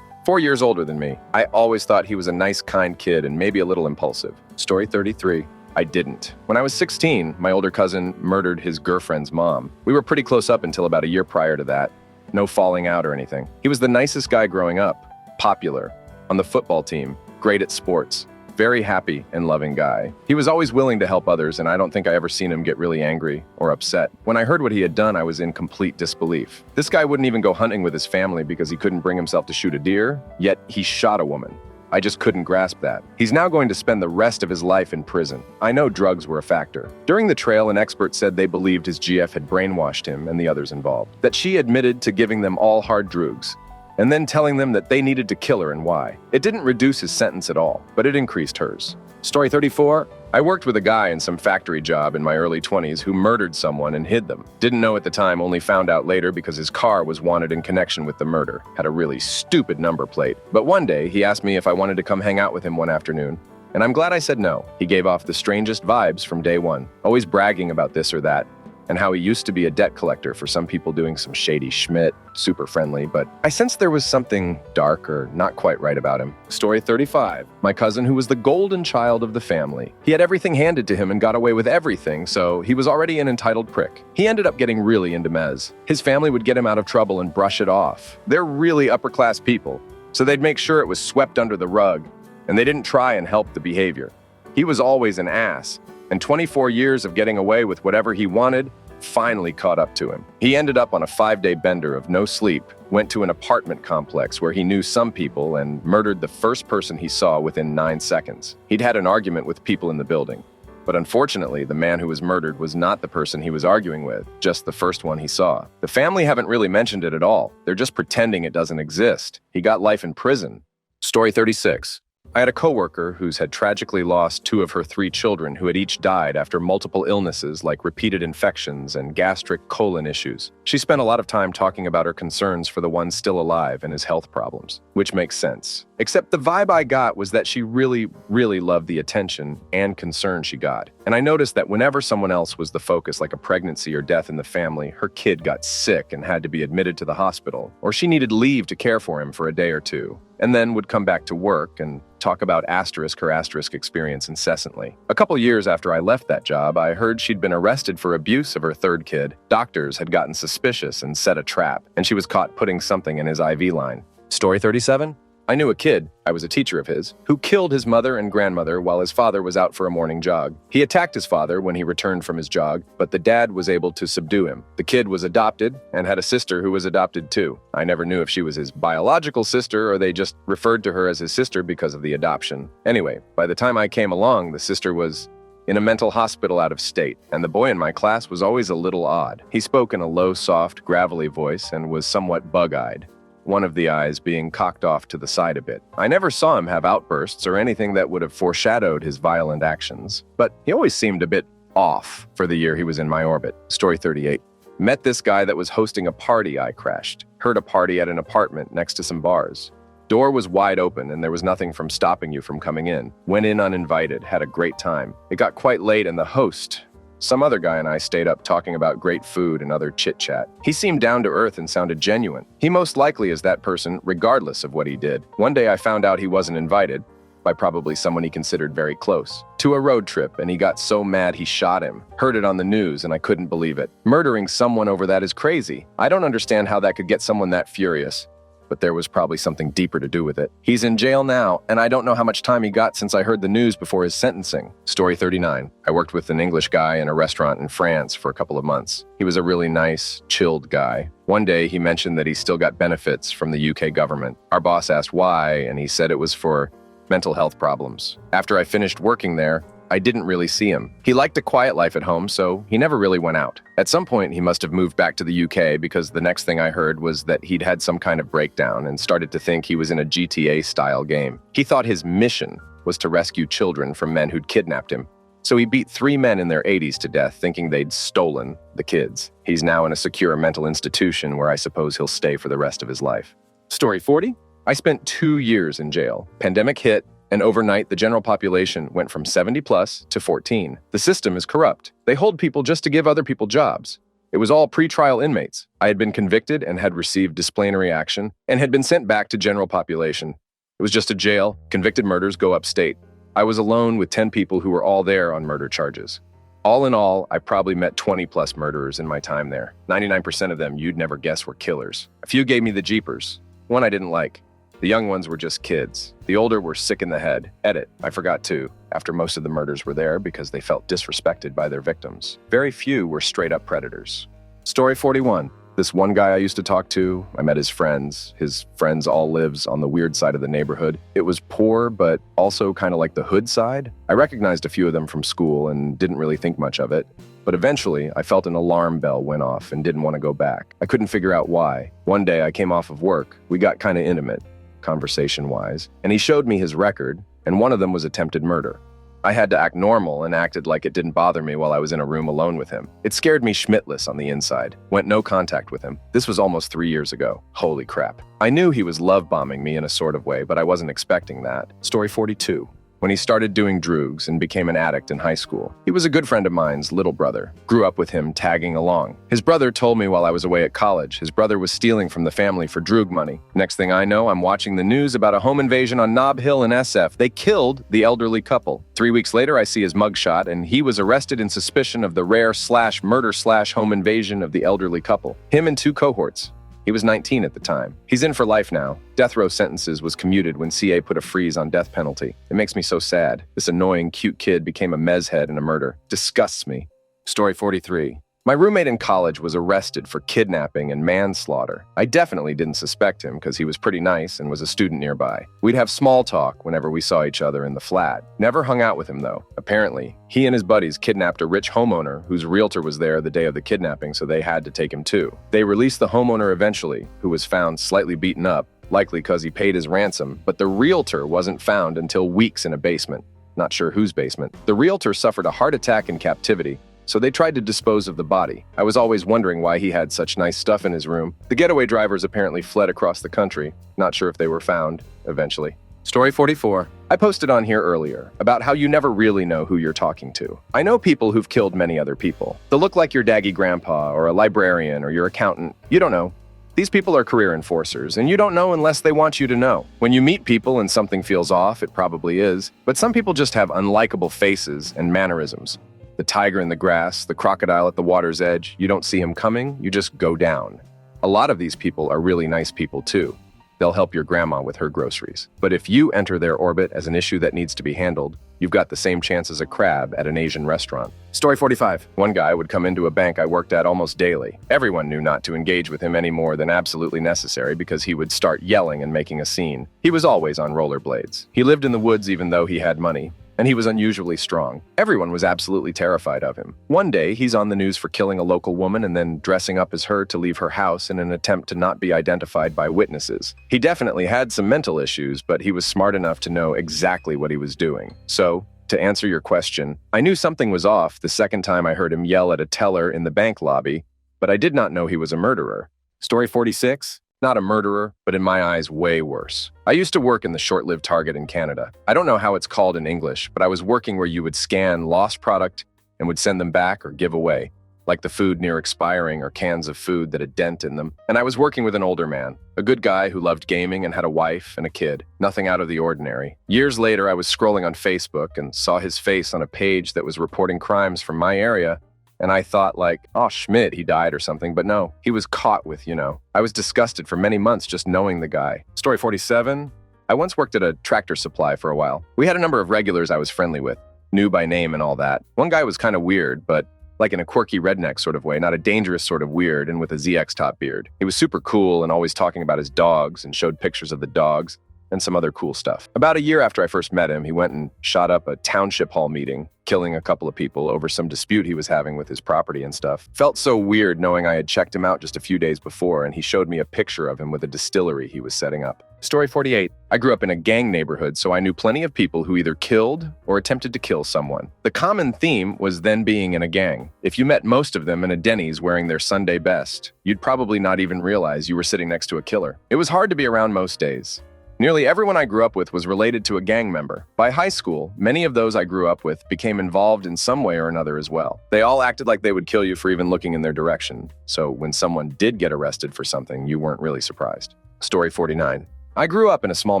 A: 4 years older than me. I always thought he was a nice, kind kid and maybe a little impulsive. Story 33. I didn't. When I was 16, my older cousin murdered his girlfriend's mom. We were pretty close up until about a year prior to that. No falling out or anything. He was the nicest guy growing up. Popular. On the football team. Great at sports. Very happy and loving guy. He was always willing to help others, and I don't think I ever seen him get really angry or upset. When I heard what he had done, I was in complete disbelief. This guy wouldn't even go hunting with his family because he couldn't bring himself to shoot a deer, yet he shot a woman. I just couldn't grasp that. He's now going to spend the rest of his life in prison. I know drugs were a factor. During the trial, an expert said they believed his GF had brainwashed him and the others involved. That she admitted to giving them all hard drugs, and then telling them that they needed to kill her and why. It didn't reduce his sentence at all, but it increased hers. Story 34. I worked with a guy in some factory job in my early 20s who murdered someone and hid them. Didn't know at the time, only found out later because his car was wanted in connection with the murder. Had a really stupid number plate. But one day, he asked me if I wanted to come hang out with him one afternoon, and I'm glad I said no. He gave off the strangest vibes from day one, always bragging about this or that, and how he used to be a debt collector for some people doing some shady schmidt, super friendly, but I sensed there was something dark or not quite right about him. Story 35. My cousin, who was the golden child of the family. He had everything handed to him and got away with everything, so he was already an entitled prick. He ended up getting really into mez. His family would get him out of trouble and brush it off. They're really upper-class people, so they'd make sure it was swept under the rug, and they didn't try and help the behavior. He was always an ass, and 24 years of getting away with whatever he wanted finally caught up to him. He ended up on a 5-day bender of no sleep, went to an apartment complex where he knew some people and murdered the first person he saw within 9 seconds. He'd had an argument with people in the building, but unfortunately, the man who was murdered was not the person he was arguing with, just the first one he saw. The family haven't really mentioned it at all. They're just pretending it doesn't exist. He got life in prison. Story 36. I had a coworker who's had tragically lost 2 of her 3 children who had each died after multiple illnesses like repeated infections and gastric colon issues. She spent a lot of time talking about her concerns for the one still alive and his health problems, which makes sense. Except the vibe I got was that she really, really loved the attention and concern she got. And I noticed that whenever someone else was the focus, like a pregnancy or death in the family, her kid got sick and had to be admitted to the hospital, or she needed leave to care for him for a day or 2, and then would come back to work and talk about her asterisk experience incessantly. A couple years after I left that job, I heard she'd been arrested for abuse of her 3rd kid. Doctors had gotten suspicious and set a trap, and she was caught putting something in his IV line. Story 37. I knew a kid, I was a teacher of his, who killed his mother and grandmother while his father was out for a morning jog. He attacked his father when he returned from his jog, but the dad was able to subdue him. The kid was adopted and had a sister who was adopted too. I never knew if she was his biological sister or they just referred to her as his sister because of the adoption. Anyway, by the time I came along, the sister was in a mental hospital out of state, and the boy in my class was always a little odd. He spoke in a low, soft, gravelly voice and was somewhat bug-eyed, one of the eyes being cocked off to the side a bit. I never saw him have outbursts or anything that would have foreshadowed his violent actions, but he always seemed a bit off for the year he was in my orbit. Story 38. Met this guy that was hosting a party I crashed. Heard a party at an apartment next to some bars. Door was wide open and there was nothing from stopping you from coming in. Went in uninvited, had a great time. It got quite late and the host Some other guy and I stayed up talking about great food and other chit-chat. He seemed down to earth and sounded genuine. He most likely is that person regardless of what he did. One day I found out he wasn't invited, by probably someone he considered very close, to a road trip, and he got so mad he shot him. Heard it on the news and I couldn't believe it. Murdering someone over that is crazy. I don't understand how that could get someone that furious, but there was probably something deeper to do with it. He's in jail now, and I don't know how much time he got since I heard the news before his sentencing. Story 39. I worked with an English guy in a restaurant in France for a couple of months. He was a really nice, chilled guy. One day he mentioned that he still got benefits from the UK government. Our boss asked why, and he said it was for mental health problems. After I finished working there, I didn't really see him. He liked a quiet life at home, so he never really went out. At some point, he must have moved back to the UK because the next thing I heard was that he'd had some kind of breakdown and started to think he was in a GTA-style game. He thought his mission was to rescue children from men who'd kidnapped him. So he beat 3 men in their 80s to death, thinking they'd stolen the kids. He's now in a secure mental institution where I suppose he'll stay for the rest of his life. Story 40. I spent 2 years in jail. Pandemic hit, and overnight the general population went from 70 plus to 14. The system is corrupt. They hold people just to give other people jobs. It was all pre-trial inmates. I had been convicted and had received disciplinary action and had been sent back to general population. It was just a jail. Convicted murders go upstate. I was alone with 10 people who were all there on murder charges. All in all, I probably met 20 plus murderers in my time there. 99% of them you'd never guess were killers. A few gave me the jeepers. One I didn't like. The young ones were just kids. The older were sick in the head. Edit, I forgot too, after most of the murders were there because they felt disrespected by their victims. Very few were straight up predators. Story 41. This one guy I used to talk to, I met his friends. His friends all lives on the weird side of the neighborhood. It was poor, but also kind of like the hood side. I recognized a few of them from school and didn't really think much of it. But eventually, I felt an alarm bell went off and didn't want to go back. I couldn't figure out why. One day I came off of work. We got kind of intimate, conversation-wise, and he showed me his record, and one of them was attempted murder. I had to act normal and acted like it didn't bother me while I was in a room alone with him. It scared me schmittless on the inside. Went no contact with him. This was almost 3 years ago. Holy crap. I knew he was love-bombing me in a sort of way, but I wasn't expecting that. Story 42. When he started doing drugs and became an addict in high school. He was a good friend of mine's little brother. Grew up with him tagging along. His brother told me while I was away at college, his brother was stealing from the family for drug money. Next thing I know, I'm watching the news about a home invasion on Nob Hill in SF. They killed the elderly couple. 3 weeks later, I see his mugshot, and he was arrested in suspicion of the rare/murder/home invasion of the elderly couple. Him and 2 cohorts. He was 19 at the time. He's in for life now. Death row sentences was commuted when CA put a freeze on death penalty. It makes me so sad. This annoying, cute kid became a mez head in a murder. Disgusts me. Story 43. My roommate in college was arrested for kidnapping and manslaughter. I definitely didn't suspect him because he was pretty nice and was a student nearby. We'd have small talk whenever we saw each other in the flat. Never hung out with him though. Apparently, he and his buddies kidnapped a rich homeowner whose realtor was there the day of the kidnapping, so they had to take him too. They released the homeowner eventually, who was found slightly beaten up, likely because he paid his ransom, but the realtor wasn't found until weeks in a basement. Not sure whose basement. The realtor suffered a heart attack in captivity, so they tried to dispose of the body. I was always wondering why he had such nice stuff in his room. The getaway drivers apparently fled across the country. Not sure if they were found, eventually. Story 44. I posted on here earlier about how you never really know who you're talking to. I know people who've killed many other people. They'll look like your daggy grandpa or a librarian or your accountant. You don't know. These people are career enforcers, and you don't know unless they want you to know. When you meet people and something feels off, it probably is. But some people just have unlikable faces and mannerisms. The tiger in the grass, the crocodile at the water's edge, you don't see him coming, you just go down. A lot of these people are really nice people too. They'll help your grandma with her groceries. But if you enter their orbit as an issue that needs to be handled, you've got the same chance as a crab at an Asian restaurant. Story 45. One guy would come into a bank I worked at almost daily. Everyone knew not to engage with him any more than absolutely necessary because he would start yelling and making a scene. He was always on rollerblades. He lived in the woods even though he had money. And he was unusually strong. Everyone was absolutely terrified of him. One day, he's on the news for killing a local woman and then dressing up as her to leave her house in an attempt to not be identified by witnesses. He definitely had some mental issues, but he was smart enough to know exactly what he was doing. So, to answer your question, I knew something was off the second time I heard him yell at a teller in the bank lobby, but I did not know he was a murderer. Story 46. Not a murderer, but in my eyes, way worse. I used to work in the short-lived Target in Canada. I don't know how it's called in English, but I was working where you would scan lost product and would send them back or give away, like the food near expiring or cans of food that had dent in them. And I was working with an older man, a good guy who loved gaming and had a wife and a kid, nothing out of the ordinary. Years later, I was scrolling on Facebook and saw his face on a page that was reporting crimes from my area, and I thought like, oh, Schmidt, he died or something, but no, he was caught with, I was disgusted for many months just knowing the guy. Story 47, I once worked at a tractor supply for a while. We had a number of regulars I was friendly with, knew by name and all that. One guy was kind of weird, but like in a quirky redneck sort of way, not a dangerous sort of weird, and with a ZX top beard. He was super cool and always talking about his dogs and showed pictures of the dogs and some other cool stuff. About a year after I first met him, he went and shot up a township hall meeting, killing a couple of people over some dispute he was having with his property and stuff. Felt so weird knowing I had checked him out just a few days before, and he showed me a picture of him with a distillery he was setting up. Story 48. I grew up in a gang neighborhood, so I knew plenty of people who either killed or attempted to kill someone. The common theme was then being in a gang. If you met most of them in a Denny's wearing their Sunday best, you'd probably not even realize you were sitting next to a killer. It was hard to be around most days. Nearly everyone I grew up with was related to a gang member. By high school, many of those I grew up with became involved in some way or another as well. They all acted like they would kill you for even looking in their direction, so when someone did get arrested for something, you weren't really surprised. Story 49. I grew up in a small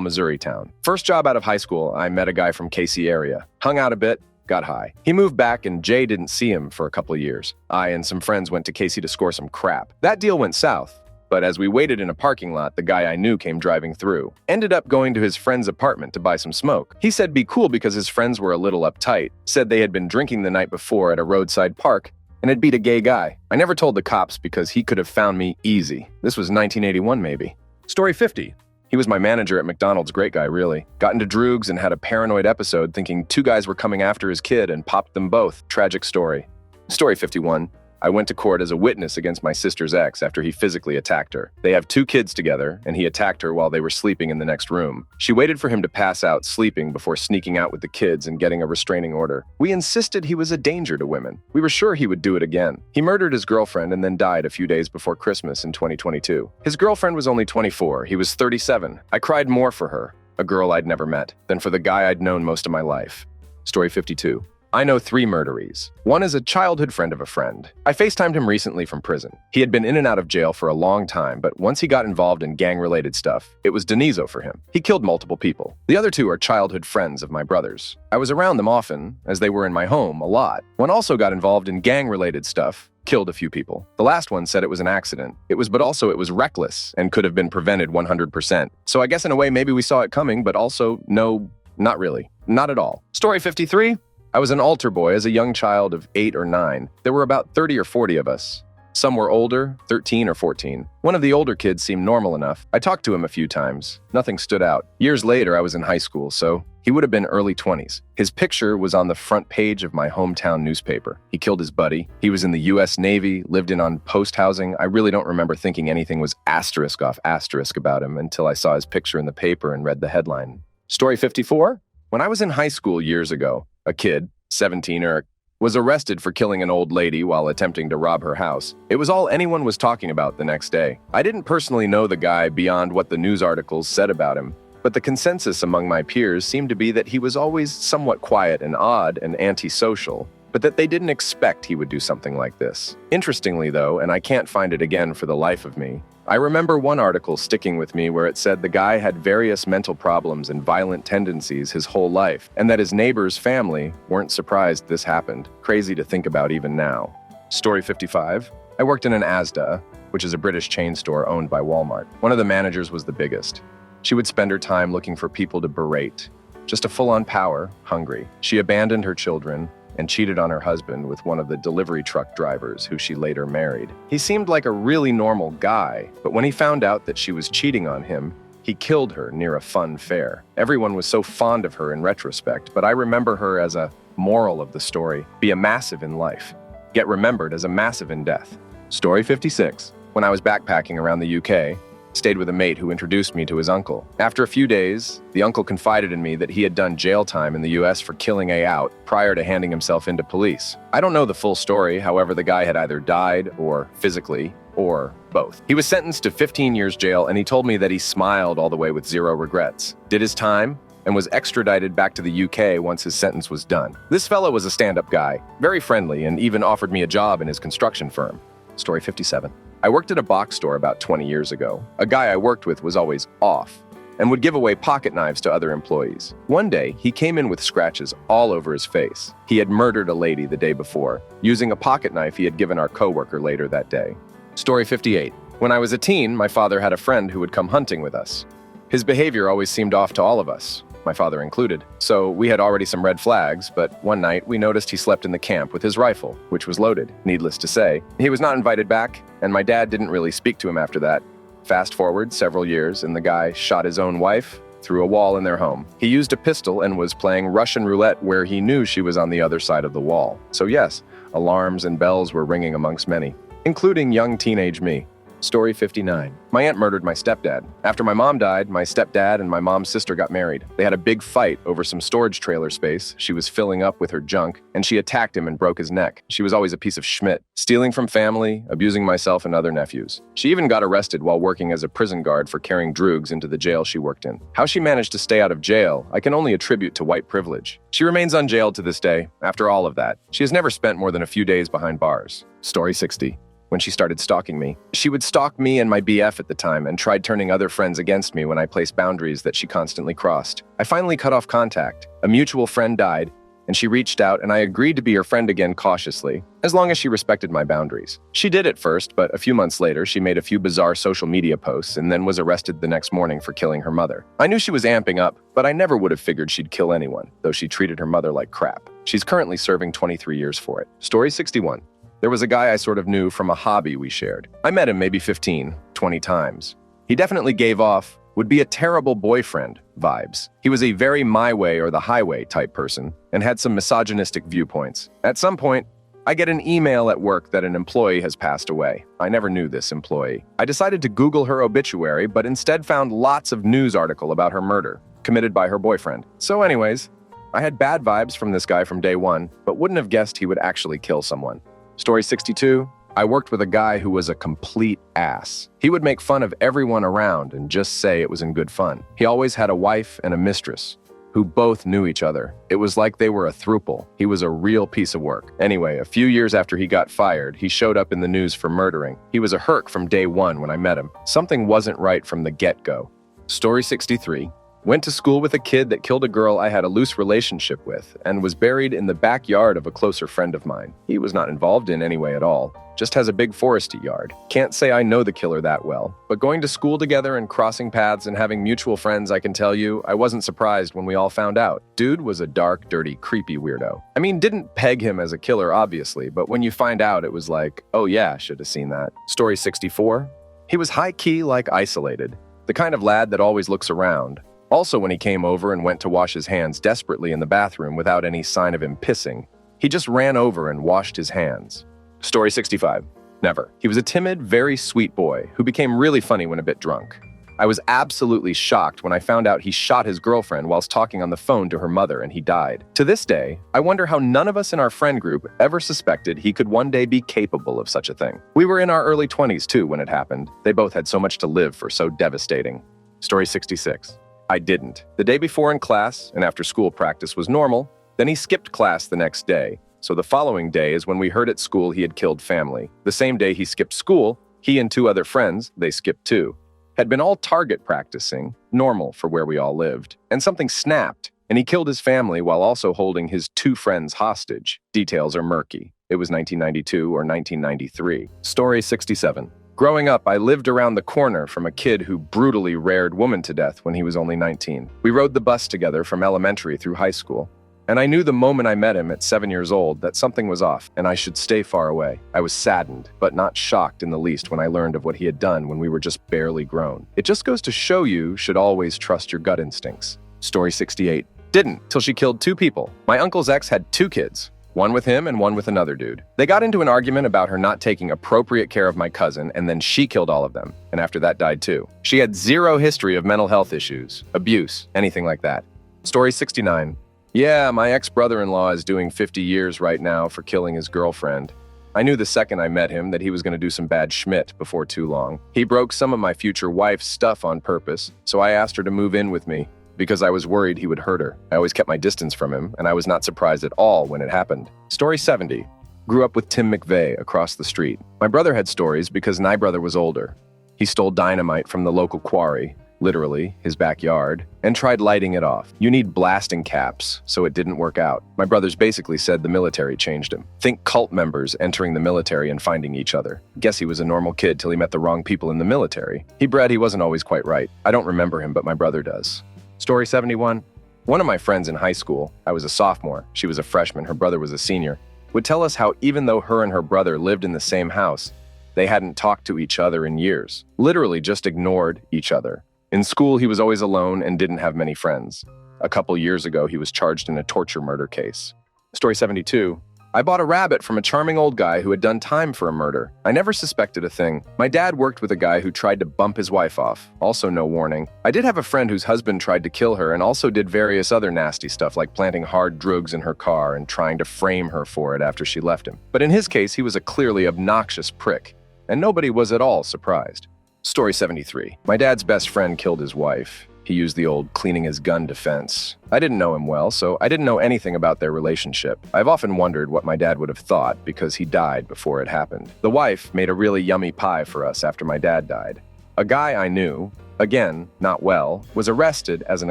A: Missouri town. First job out of high school, I met a guy from KC area. Hung out a bit, got high. He moved back and Jay didn't see him for a couple of years. I and some friends went to KC to score some crap. That deal went south. But as we waited in a parking lot, the guy I knew came driving through. Ended up going to his friend's apartment to buy some smoke. He said be cool because his friends were a little uptight. Said they had been drinking the night before at a roadside park and had beat a gay guy. I never told the cops because he could have found me easy. This was 1981 maybe. Story 50. He was my manager at McDonald's, great guy really. Got into droogs and had a paranoid episode thinking two guys were coming after his kid and popped them both. Tragic story. Story 51. I went to court as a witness against my sister's ex after he physically attacked her. They have 2 kids together, and he attacked her while they were sleeping in the next room. She waited for him to pass out sleeping before sneaking out with the kids and getting a restraining order. We insisted he was a danger to women. We were sure he would do it again. He murdered his girlfriend and then died a few days before Christmas in 2022. His girlfriend was only 24. He was 37. I cried more for her, a girl I'd never met, than for the guy I'd known most of my life. Story 52. I know 3 murderees. One is a childhood friend of a friend. I FaceTimed him recently from prison. He had been in and out of jail for a long time, but once he got involved in gang-related stuff, it was Denizo for him. He killed multiple people. The other 2 are childhood friends of my brother's. I was around them often, as they were in my home a lot. One also got involved in gang-related stuff, killed a few people. The last one said it was an accident. It was reckless and could have been prevented 100%. So I guess in a way maybe we saw it coming, but also no, not really. Not at all. Story 53. I was an altar boy as a young child of 8 or 9. There were about 30 or 40 of us. Some were older, 13 or 14. One of the older kids seemed normal enough. I talked to him a few times. Nothing stood out. Years later, I was in high school, so he would have been early 20s. His picture was on the front page of my hometown newspaper. He killed his buddy. He was in the U.S. Navy, lived in on post housing. I really don't remember thinking anything was asterisk off asterisk about him until I saw his picture in the paper and read the headline. Story 54? When I was in high school years ago, a kid, 17 was arrested for killing an old lady while attempting to rob her house. It was all anyone was talking about the next day. I didn't personally know the guy beyond what the news articles said about him, but the consensus among my peers seemed to be that he was always somewhat quiet and odd and antisocial, but that they didn't expect he would do something like this. Interestingly though, and I can't find it again for the life of me, I remember one article sticking with me where it said the guy had various mental problems and violent tendencies his whole life, and that his neighbor's family weren't surprised this happened. Crazy to think about even now. Story 55. I worked in an Asda, which is a British chain store owned by Walmart. One of the managers was the biggest. She would spend her time looking for people to berate. Just a full-on power, hungry. She abandoned her children and cheated on her husband with one of the delivery truck drivers who she later married. He seemed like a really normal guy, but when he found out that she was cheating on him, he killed her near a fun fair. Everyone was so fond of her in retrospect, but I remember her as a moral of the story: be a massive in life, get remembered as a massive in death. Story 56. When I was backpacking around the UK, stayed with a mate who introduced me to his uncle. After a few days, the uncle confided in me that he had done jail time in the US for killing A out prior to handing himself into police. I don't know the full story, however the guy had either died or physically, or both. He was sentenced to 15 years jail and he told me that he smiled all the way with zero regrets. Did his time, and was extradited back to the UK once his sentence was done. This fellow was a stand-up guy, very friendly, and even offered me a job in his construction firm. Story 57. I worked at a box store about 20 years ago. A guy I worked with was always off and would give away pocket knives to other employees. One day, he came in with scratches all over his face. He had murdered a lady the day before, using a pocket knife he had given our coworker later that day. Story 58. When I was a teen, my father had a friend who would come hunting with us. His behavior always seemed off to all of us, my father included. So we had already some red flags, but one night we noticed he slept in the camp with his rifle, which was loaded. Needless to say, he was not invited back, and my dad didn't really speak to him after that. Fast forward several years, and the guy shot his own wife through a wall in their home. He used a pistol and was playing Russian roulette where he knew she was on the other side of the wall. So yes, alarms and bells were ringing amongst many, including young teenage me. Story 59. My aunt murdered my stepdad. After my mom died, my stepdad and my mom's sister got married. They had a big fight over some storage trailer space she was filling up with her junk, and she attacked him and broke his neck. She was always a piece of schmidt, stealing from family, abusing myself and other nephews. She even got arrested while working as a prison guard for carrying drugs into the jail she worked in. How she managed to stay out of jail, I can only attribute to white privilege. She remains unjailed to this day. After all of that, she has never spent more than a few days behind bars. Story 60. When she started stalking me. She would stalk me and my BF at the time and tried turning other friends against me when I placed boundaries that she constantly crossed. I finally cut off contact. A mutual friend died, and she reached out and I agreed to be her friend again cautiously, as long as she respected my boundaries. She did at first, but a few months later, she made a few bizarre social media posts and then was arrested the next morning for killing her mother. I knew she was amping up, but I never would have figured she'd kill anyone, though she treated her mother like crap. She's currently serving 23 years for it. Story 61. There was a guy I sort of knew from a hobby we shared. I met him maybe 15, 20 times. He definitely gave off, would be a terrible boyfriend vibes. He was a very my way or the highway type person and had some misogynistic viewpoints. At some point, I get an email at work that an employee has passed away. I never knew this employee. I decided to Google her obituary, but instead found lots of news article about her murder, committed by her boyfriend. So anyways, I had bad vibes from this guy from day one, but wouldn't have guessed he would actually kill someone. Story 62. I worked with a guy who was a complete ass. He would make fun of everyone around and just say it was in good fun. He always had a wife and a mistress who both knew each other. It was like they were a throuple. He was a real piece of work. Anyway, a few years after he got fired, he showed up in the news for murdering. He was a herc from day one when I met him. Something wasn't right from the get-go. Story 63. Went to school with a kid that killed a girl I had a loose relationship with and was buried in the backyard of a closer friend of mine. He was not involved in any way at all, just has a big foresty yard. Can't say I know the killer that well, but going to school together and crossing paths and having mutual friends, I can tell you, I wasn't surprised when we all found out. Dude was a dark, dirty, creepy weirdo. I mean, didn't peg him as a killer, obviously, but when you find out, it was like, oh yeah, should have seen that. Story 64. He was high-key, like isolated, the kind of lad that always looks around. Also, when he came over and went to wash his hands desperately in the bathroom without any sign of him pissing, he just ran over and washed his hands. Story 65. Never. He was a timid, very sweet boy who became really funny when a bit drunk. I was absolutely shocked when I found out he shot his girlfriend whilst talking on the phone to her mother and he died. To this day, I wonder how none of us in our friend group ever suspected he could one day be capable of such a thing. We were in our early 20s too when it happened. They both had so much to live for, so devastating. Story 66. I didn't. The day before in class and after school practice was normal, then he skipped class the next day. So the following day is when we heard at school he had killed family. The same day he skipped school, he and two other friends, they skipped too, had been all target practicing, normal for where we all lived, and something snapped, and he killed his family while also holding his two friends hostage. Details are murky. It was 1992 or 1993. Story 67. Growing up, I lived around the corner from a kid who brutally reared woman to death when he was only 19. We rode the bus together from elementary through high school, and I knew the moment I met him at 7 years old that something was off and I should stay far away. I was saddened, but not shocked in the least when I learned of what he had done when we were just barely grown. It just goes to show you should always trust your gut instincts. Story 68. Didn't, till she killed two people. My uncle's ex had two kids. One with him and one with another dude. They got into an argument about her not taking appropriate care of my cousin, and then she killed all of them, and after that died too. She had zero history of mental health issues, abuse, anything like that. Story 69. Yeah, my ex-brother-in-law is doing 50 years right now for killing his girlfriend. I knew the second I met him that he was going to do some bad schmidt before too long. He broke some of my future wife's stuff on purpose, so I asked her to move in with me. because I was worried he would hurt her. I always kept my distance from him, and I was not surprised at all when it happened. Story 70. Grew up with Tim McVeigh across the street. My brother had stories because my brother was older. He stole dynamite from the local quarry, literally his backyard, and tried lighting it off. You need blasting caps, so it didn't work out. My brothers basically said the military changed him. Think cult members entering the military and finding each other. Guess he was a normal kid till he met the wrong people in the military. He bred he wasn't always quite right. I don't remember him, but my brother does. Story 71. One of my friends in high school, I was a sophomore, she was a freshman, her brother was a senior, would tell us how even though her and her brother lived in the same house, they hadn't talked to each other in years. Literally just ignored each other. In school, he was always alone and didn't have many friends. A couple years ago, he was charged in a torture murder case. Story 72. I bought a rabbit from a charming old guy who had done time for a murder. I never suspected a thing. My dad worked with a guy who tried to bump his wife off. Also no warning. I did have a friend whose husband tried to kill her and also did various other nasty stuff like planting hard drugs in her car and trying to frame her for it after she left him. But in his case, he was a clearly obnoxious prick, and nobody was at all surprised. Story 73. My dad's best friend killed his wife. He used the old cleaning his gun defense. I didn't know him well, so I didn't know anything about their relationship. I've often wondered what my dad would have thought because he died before it happened. The wife made a really yummy pie for us after my dad died. A guy I knew, again, not well, was arrested as an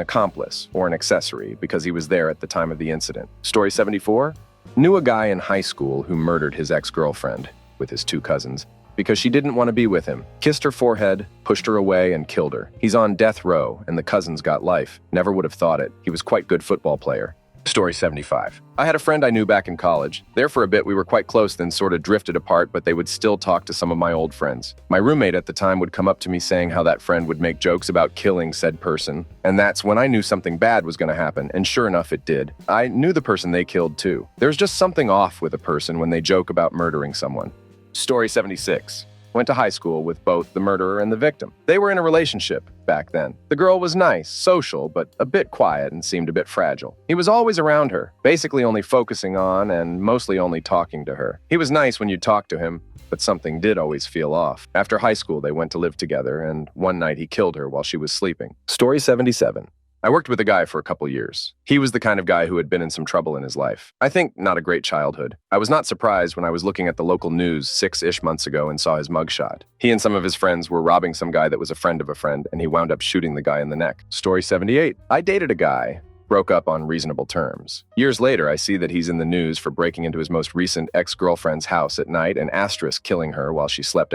A: accomplice or an accessory because he was there at the time of the incident. Story 74. Knew a guy in high school who murdered his ex-girlfriend with his 2 cousins. Because she didn't want to be with him. Kissed her forehead, pushed her away, and killed her. He's on death row, and the cousins got life. Never would have thought it. He was quite good football player. Story 75. I had a friend I knew back in college. There for a bit we were quite close, then sort of drifted apart, but they would still talk to some of my old friends. My roommate at the time would come up to me saying how that friend would make jokes about killing said person, and that's when I knew something bad was going to happen, and sure enough it did. I knew the person they killed too. There's just something off with a person when they joke about murdering someone. Story 76. Went to high school with both the murderer and the victim. They were in a relationship back then. The girl was nice, social, but a bit quiet and seemed a bit fragile. He was always around her, basically only focusing on and mostly only talking to her. He was nice when you talked to him, but something did always feel off. After high school, they went to live together, and one night he killed her while she was sleeping. Story 77. I worked with a guy for a couple years. He was the kind of guy who had been in some trouble in his life. I think not a great childhood. I was not surprised when I was looking at the local news 6-ish months ago and saw his mugshot. He and some of his friends were robbing some guy that was a friend of a friend, and he wound up shooting the guy in the neck. Story 78. I dated a guy, broke up on reasonable terms. Years later, I see that he's in the news for breaking into his most recent ex-girlfriend's house at night and killing her while she slept.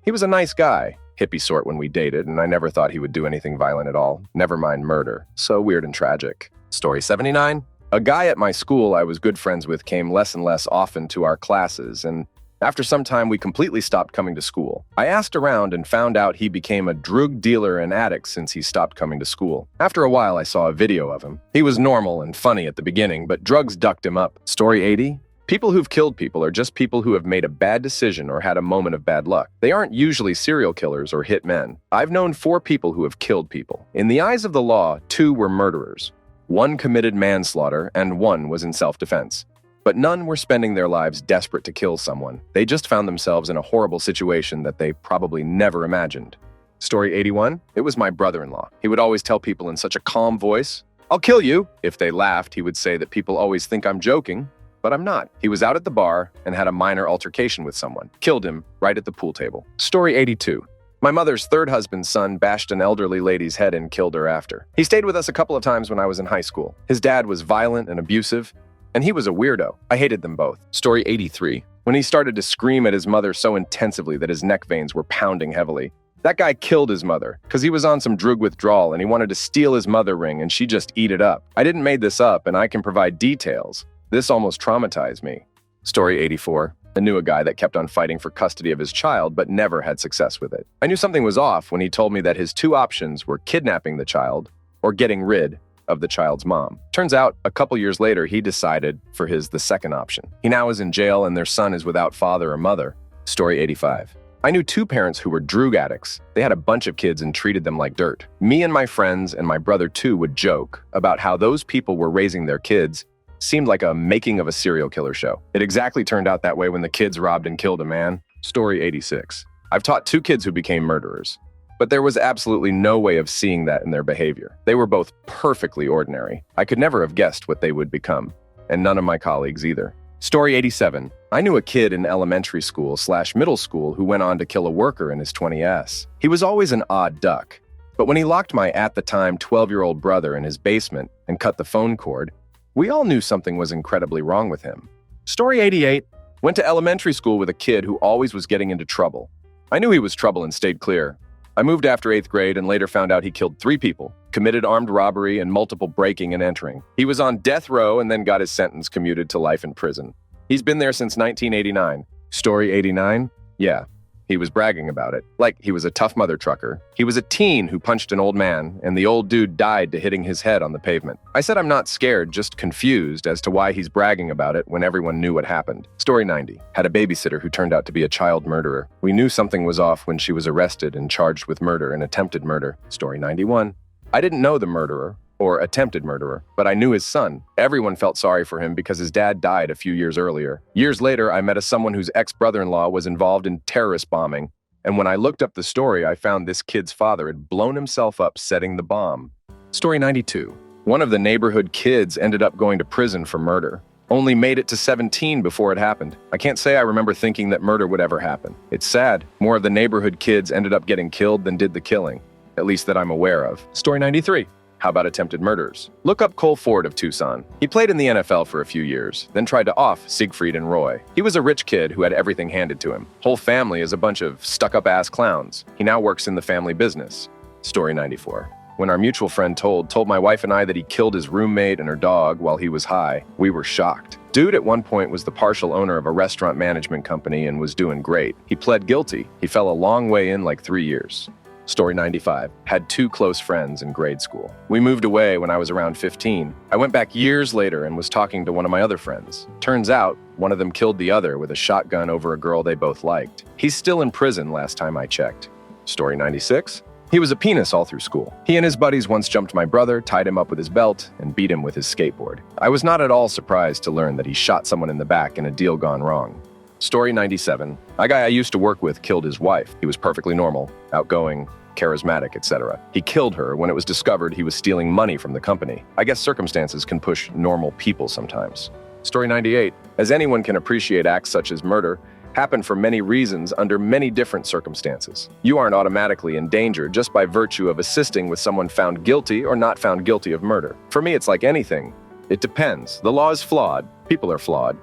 A: He was a nice guy. Hippie sort when we dated, and I never thought he would do anything violent at all. Never mind murder. So weird and tragic. Story 79. A guy at my school I was good friends with came less and less often to our classes, and after some time we completely stopped coming to school. I asked around and found out he became a drug dealer and addict since he stopped coming to school. After a while I saw a video of him. He was normal and funny at the beginning, but drugs ducked him up. Story 80. People who've killed people are just people who have made a bad decision or had a moment of bad luck. They aren't usually serial killers or hit men. I've known 4 people who have killed people. In the eyes of the law, 2 were murderers. 1 committed manslaughter and 1 was in self-defense. But none were spending their lives desperate to kill someone. They just found themselves in a horrible situation that they probably never imagined. Story 81. It was my brother-in-law. He would always tell people in such a calm voice, "I'll kill you." If they laughed, he would say that people always think I'm joking. But I'm not. He was out at the bar and had a minor altercation with someone. Killed him right at the pool table. Story 82. My mother's 3rd husband's son bashed an elderly lady's head and killed her after. He stayed with us a couple of times when I was in high school. His dad was violent and abusive, and he was a weirdo. I hated them both. Story 83. When he started to scream at his mother so intensively that his neck veins were pounding heavily. That guy killed his mother because he was on some drug withdrawal and he wanted to steal his mother ring and she just eat it up. I didn't make this up and I can provide details. This almost traumatized me. Story 84. I knew a guy that kept on fighting for custody of his child but never had success with it. I knew something was off when he told me that his 2 options were kidnapping the child or getting rid of the child's mom. Turns out, a couple years later, he decided for the second option. He now is in jail and their son is without father or mother. Story 85. I knew 2 parents who were drug addicts. They had a bunch of kids and treated them like dirt. Me and my friends and my brother too would joke about how those people were raising their kids. Seemed like a making of a serial killer show. It exactly turned out that way when the kids robbed and killed a man. Story 86. I've taught 2 kids who became murderers. but there was absolutely no way of seeing that in their behavior. They were both perfectly ordinary. I could never have guessed what they would become, and none of my colleagues either. Story 87. I knew a kid in elementary school/middle school who went on to kill a worker in his 20s. He was always an odd duck, but when he locked my at-the-time 12-year-old brother in his basement and cut the phone cord, we all knew something was incredibly wrong with him. Story 88. Went to elementary school with a kid who always was getting into trouble. I knew he was trouble and stayed clear. I moved after 8th grade and later found out he killed 3 people, committed armed robbery and multiple breaking and entering. He was on death row and then got his sentence commuted to life in prison. He's been there since 1989. Story 89? Yeah, he was bragging about it, like he was a tough mother trucker. He was a teen who punched an old man, and the old dude died to hitting his head on the pavement. I said I'm not scared, just confused as to why he's bragging about it when everyone knew what happened. Story 90. Had a babysitter who turned out to be a child murderer. We knew something was off when she was arrested and charged with murder and attempted murder. Story 91. I didn't know the murderer, or attempted murderer, but I knew his son. Everyone felt sorry for him because his dad died a few years earlier. Years later, I met someone whose ex-brother-in-law was involved in terrorist bombing, and when I looked up the story, I found this kid's father had blown himself up setting the bomb. Story 92. One of the neighborhood kids ended up going to prison for murder. Only made it to 17 before it happened. I can't say I remember thinking that murder would ever happen. It's sad. More of the neighborhood kids ended up getting killed than did the killing, at least that I'm aware of. Story 93. How about attempted murders? Look up Cole Ford of Tucson. He played in the NFL for a few years, then tried to off Siegfried and Roy. He was a rich kid who had everything handed to him. Whole family is a bunch of stuck-up-ass clowns. He now works in the family business. Story 94. When our mutual friend told my wife and I that he killed his roommate and her dog while he was high, we were shocked. Dude at one point was the partial owner of a restaurant management company and was doing great. He pled guilty. He fell a long way in, like 3 years. Story 95. Had 2 close friends in grade school. We moved away when I was around 15. I went back years later and was talking to one of my other friends. Turns out, one of them killed the other with a shotgun over a girl they both liked. He's still in prison last time I checked. Story 96. He was a penis all through school. He and his buddies once jumped my brother, tied him up with his belt, and beat him with his skateboard. I was not at all surprised to learn that he shot someone in the back in a deal gone wrong. Story 97. A guy I used to work with killed his wife. He was perfectly normal, outgoing, charismatic, etc. He killed her when it was discovered he was stealing money from the company. I guess circumstances can push normal people sometimes. Story 98. As anyone can appreciate, acts such as murder happen for many reasons under many different circumstances. You aren't automatically in danger just by virtue of assisting with someone found guilty or not found guilty of murder. For me, it's like anything. It depends. The law is flawed. People are flawed.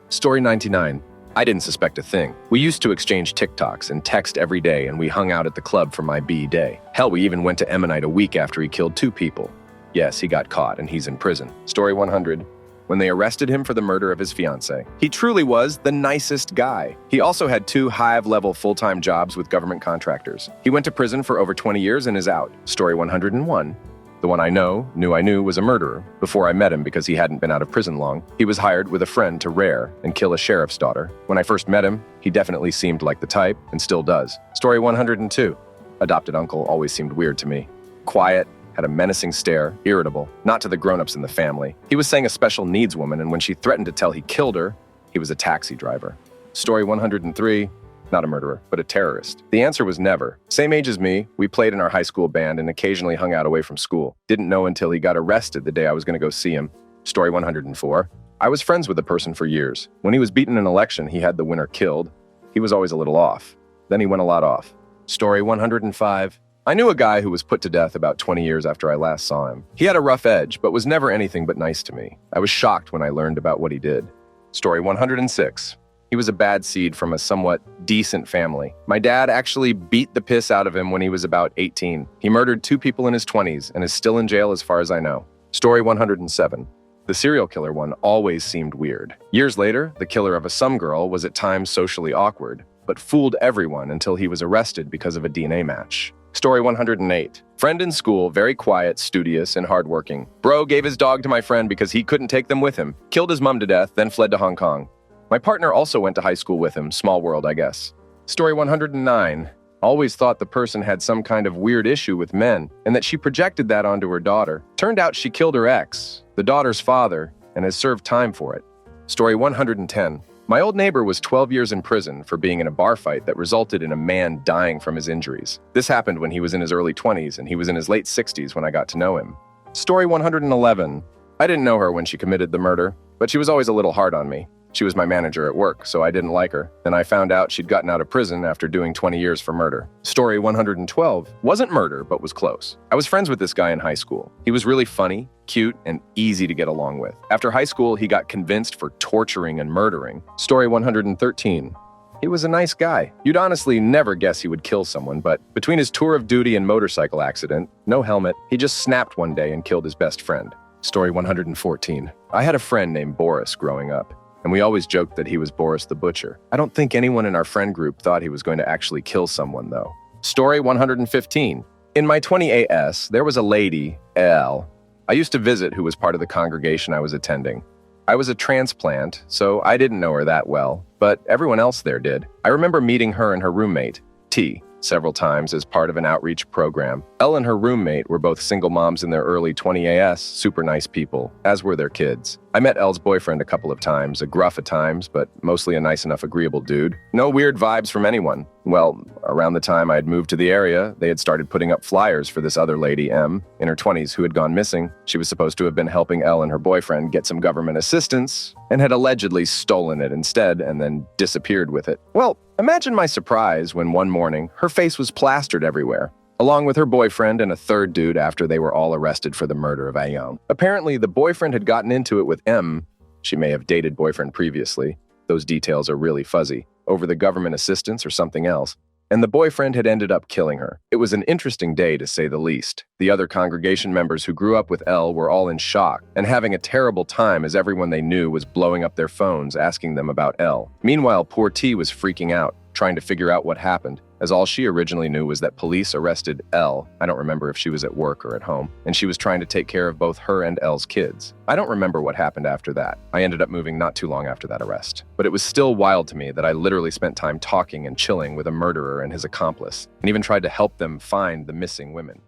A: Story 99. I didn't suspect a thing. We used to exchange TikToks and text every day, and we hung out at the club for my B day. Hell, we even went to Ammonite a week after he killed 2 people. Yes, he got caught, and he's in prison. Story 100. When they arrested him for the murder of his fiancée. He truly was the nicest guy. He also had 2 high-level full-time jobs with government contractors. He went to prison for over 20 years and is out. Story 101. The one I knew was a murderer before I met him because he hadn't been out of prison long. He was hired with a friend to rear and kill a sheriff's daughter. When I first met him, he definitely seemed like the type and still does. Story 102. Adopted uncle always seemed weird to me. Quiet, had a menacing stare, irritable, not to the grown-ups in the family. He was saying a special needs woman, and when she threatened to tell he killed her, he was a taxi driver. Story 103. Not a murderer, but a terrorist. The answer was never. Same age as me, we played in our high school band and occasionally hung out away from school. Didn't know until he got arrested the day I was going to go see him. Story 104. I was friends with the person for years. When he was beaten in an election, he had the winner killed. He was always a little off. Then he went a lot off. Story 105. I knew a guy who was put to death about 20 years after I last saw him. He had a rough edge, but was never anything but nice to me. I was shocked when I learned about what he did. Story 106. He was a bad seed from a somewhat decent family. My dad actually beat the piss out of him when he was about 18. He murdered 2 people in his 20s and is still in jail as far as I know. Story 107. The serial killer one always seemed weird. Years later, the killer of a some girl was at times socially awkward, but fooled everyone until he was arrested because of a DNA match. Story 108. Friend in school, very quiet, studious, and hardworking. Bro gave his dog to my friend because he couldn't take them with him. Killed his mom to death, then fled to Hong Kong. My partner also went to high school with him. Small world, I guess. Story 109. Always thought the person had some kind of weird issue with men, and that she projected that onto her daughter. Turned out she killed her ex, the daughter's father, and has served time for it. Story 110. My old neighbor was 12 years in prison for being in a bar fight that resulted in a man dying from his injuries. This happened when he was in his early 20s and he was in his late 60s when I got to know him. Story 111. I didn't know her when she committed the murder, but she was always a little hard on me. She was my manager at work, so I didn't like her. Then I found out she'd gotten out of prison after doing 20 years for murder. Story 112 wasn't murder, but was close. I was friends with this guy in high school. He was really funny, cute, and easy to get along with. After high school, he got convinced for torturing and murdering. Story 113. He was a nice guy. You'd honestly never guess he would kill someone, but between his tour of duty and motorcycle accident, no helmet, he just snapped one day and killed his best friend. Story 114. I had a friend named Boris growing up, and we always joked that he was Boris the Butcher. I don't think anyone in our friend group thought he was going to actually kill someone, though. Story 115. In my 20 AS, there was a lady, Elle, I used to visit who was part of the congregation I was attending. I was a transplant, so I didn't know her that well, but everyone else there did. I remember meeting her and her roommate, T, several times as part of an outreach program. Elle and her roommate were both single moms in their early 20 AS, super nice people, as were their kids. I met Elle's boyfriend a couple of times, a gruff at times, but mostly a nice enough agreeable dude. No weird vibes from anyone. Well, around the time I had moved to the area, they had started putting up flyers for this other lady, M, in her 20s, who had gone missing. She was supposed to have been helping Elle and her boyfriend get some government assistance, and had allegedly stolen it instead and then disappeared with it. Well, imagine my surprise when one morning, her face was plastered everywhere, along with her boyfriend and a third dude after they were all arrested for the murder of Ayon. Apparently, the boyfriend had gotten into it with M. She may have dated boyfriend previously. Those details are really fuzzy. Over the government assistance or something else. And the boyfriend had ended up killing her. It was an interesting day, to say the least. The other congregation members who grew up with Elle were all in shock and having a terrible time as everyone they knew was blowing up their phones asking them about Elle. Meanwhile, poor T was freaking out, trying to figure out what happened, as all she originally knew was that police arrested Elle. I don't remember if she was at work or at home, and she was trying to take care of both her and Elle's kids. I don't remember what happened after that. I ended up moving not too long after that arrest. But it was still wild to me that I literally spent time talking and chilling with a murderer and his accomplice, and even tried to help them find the missing women.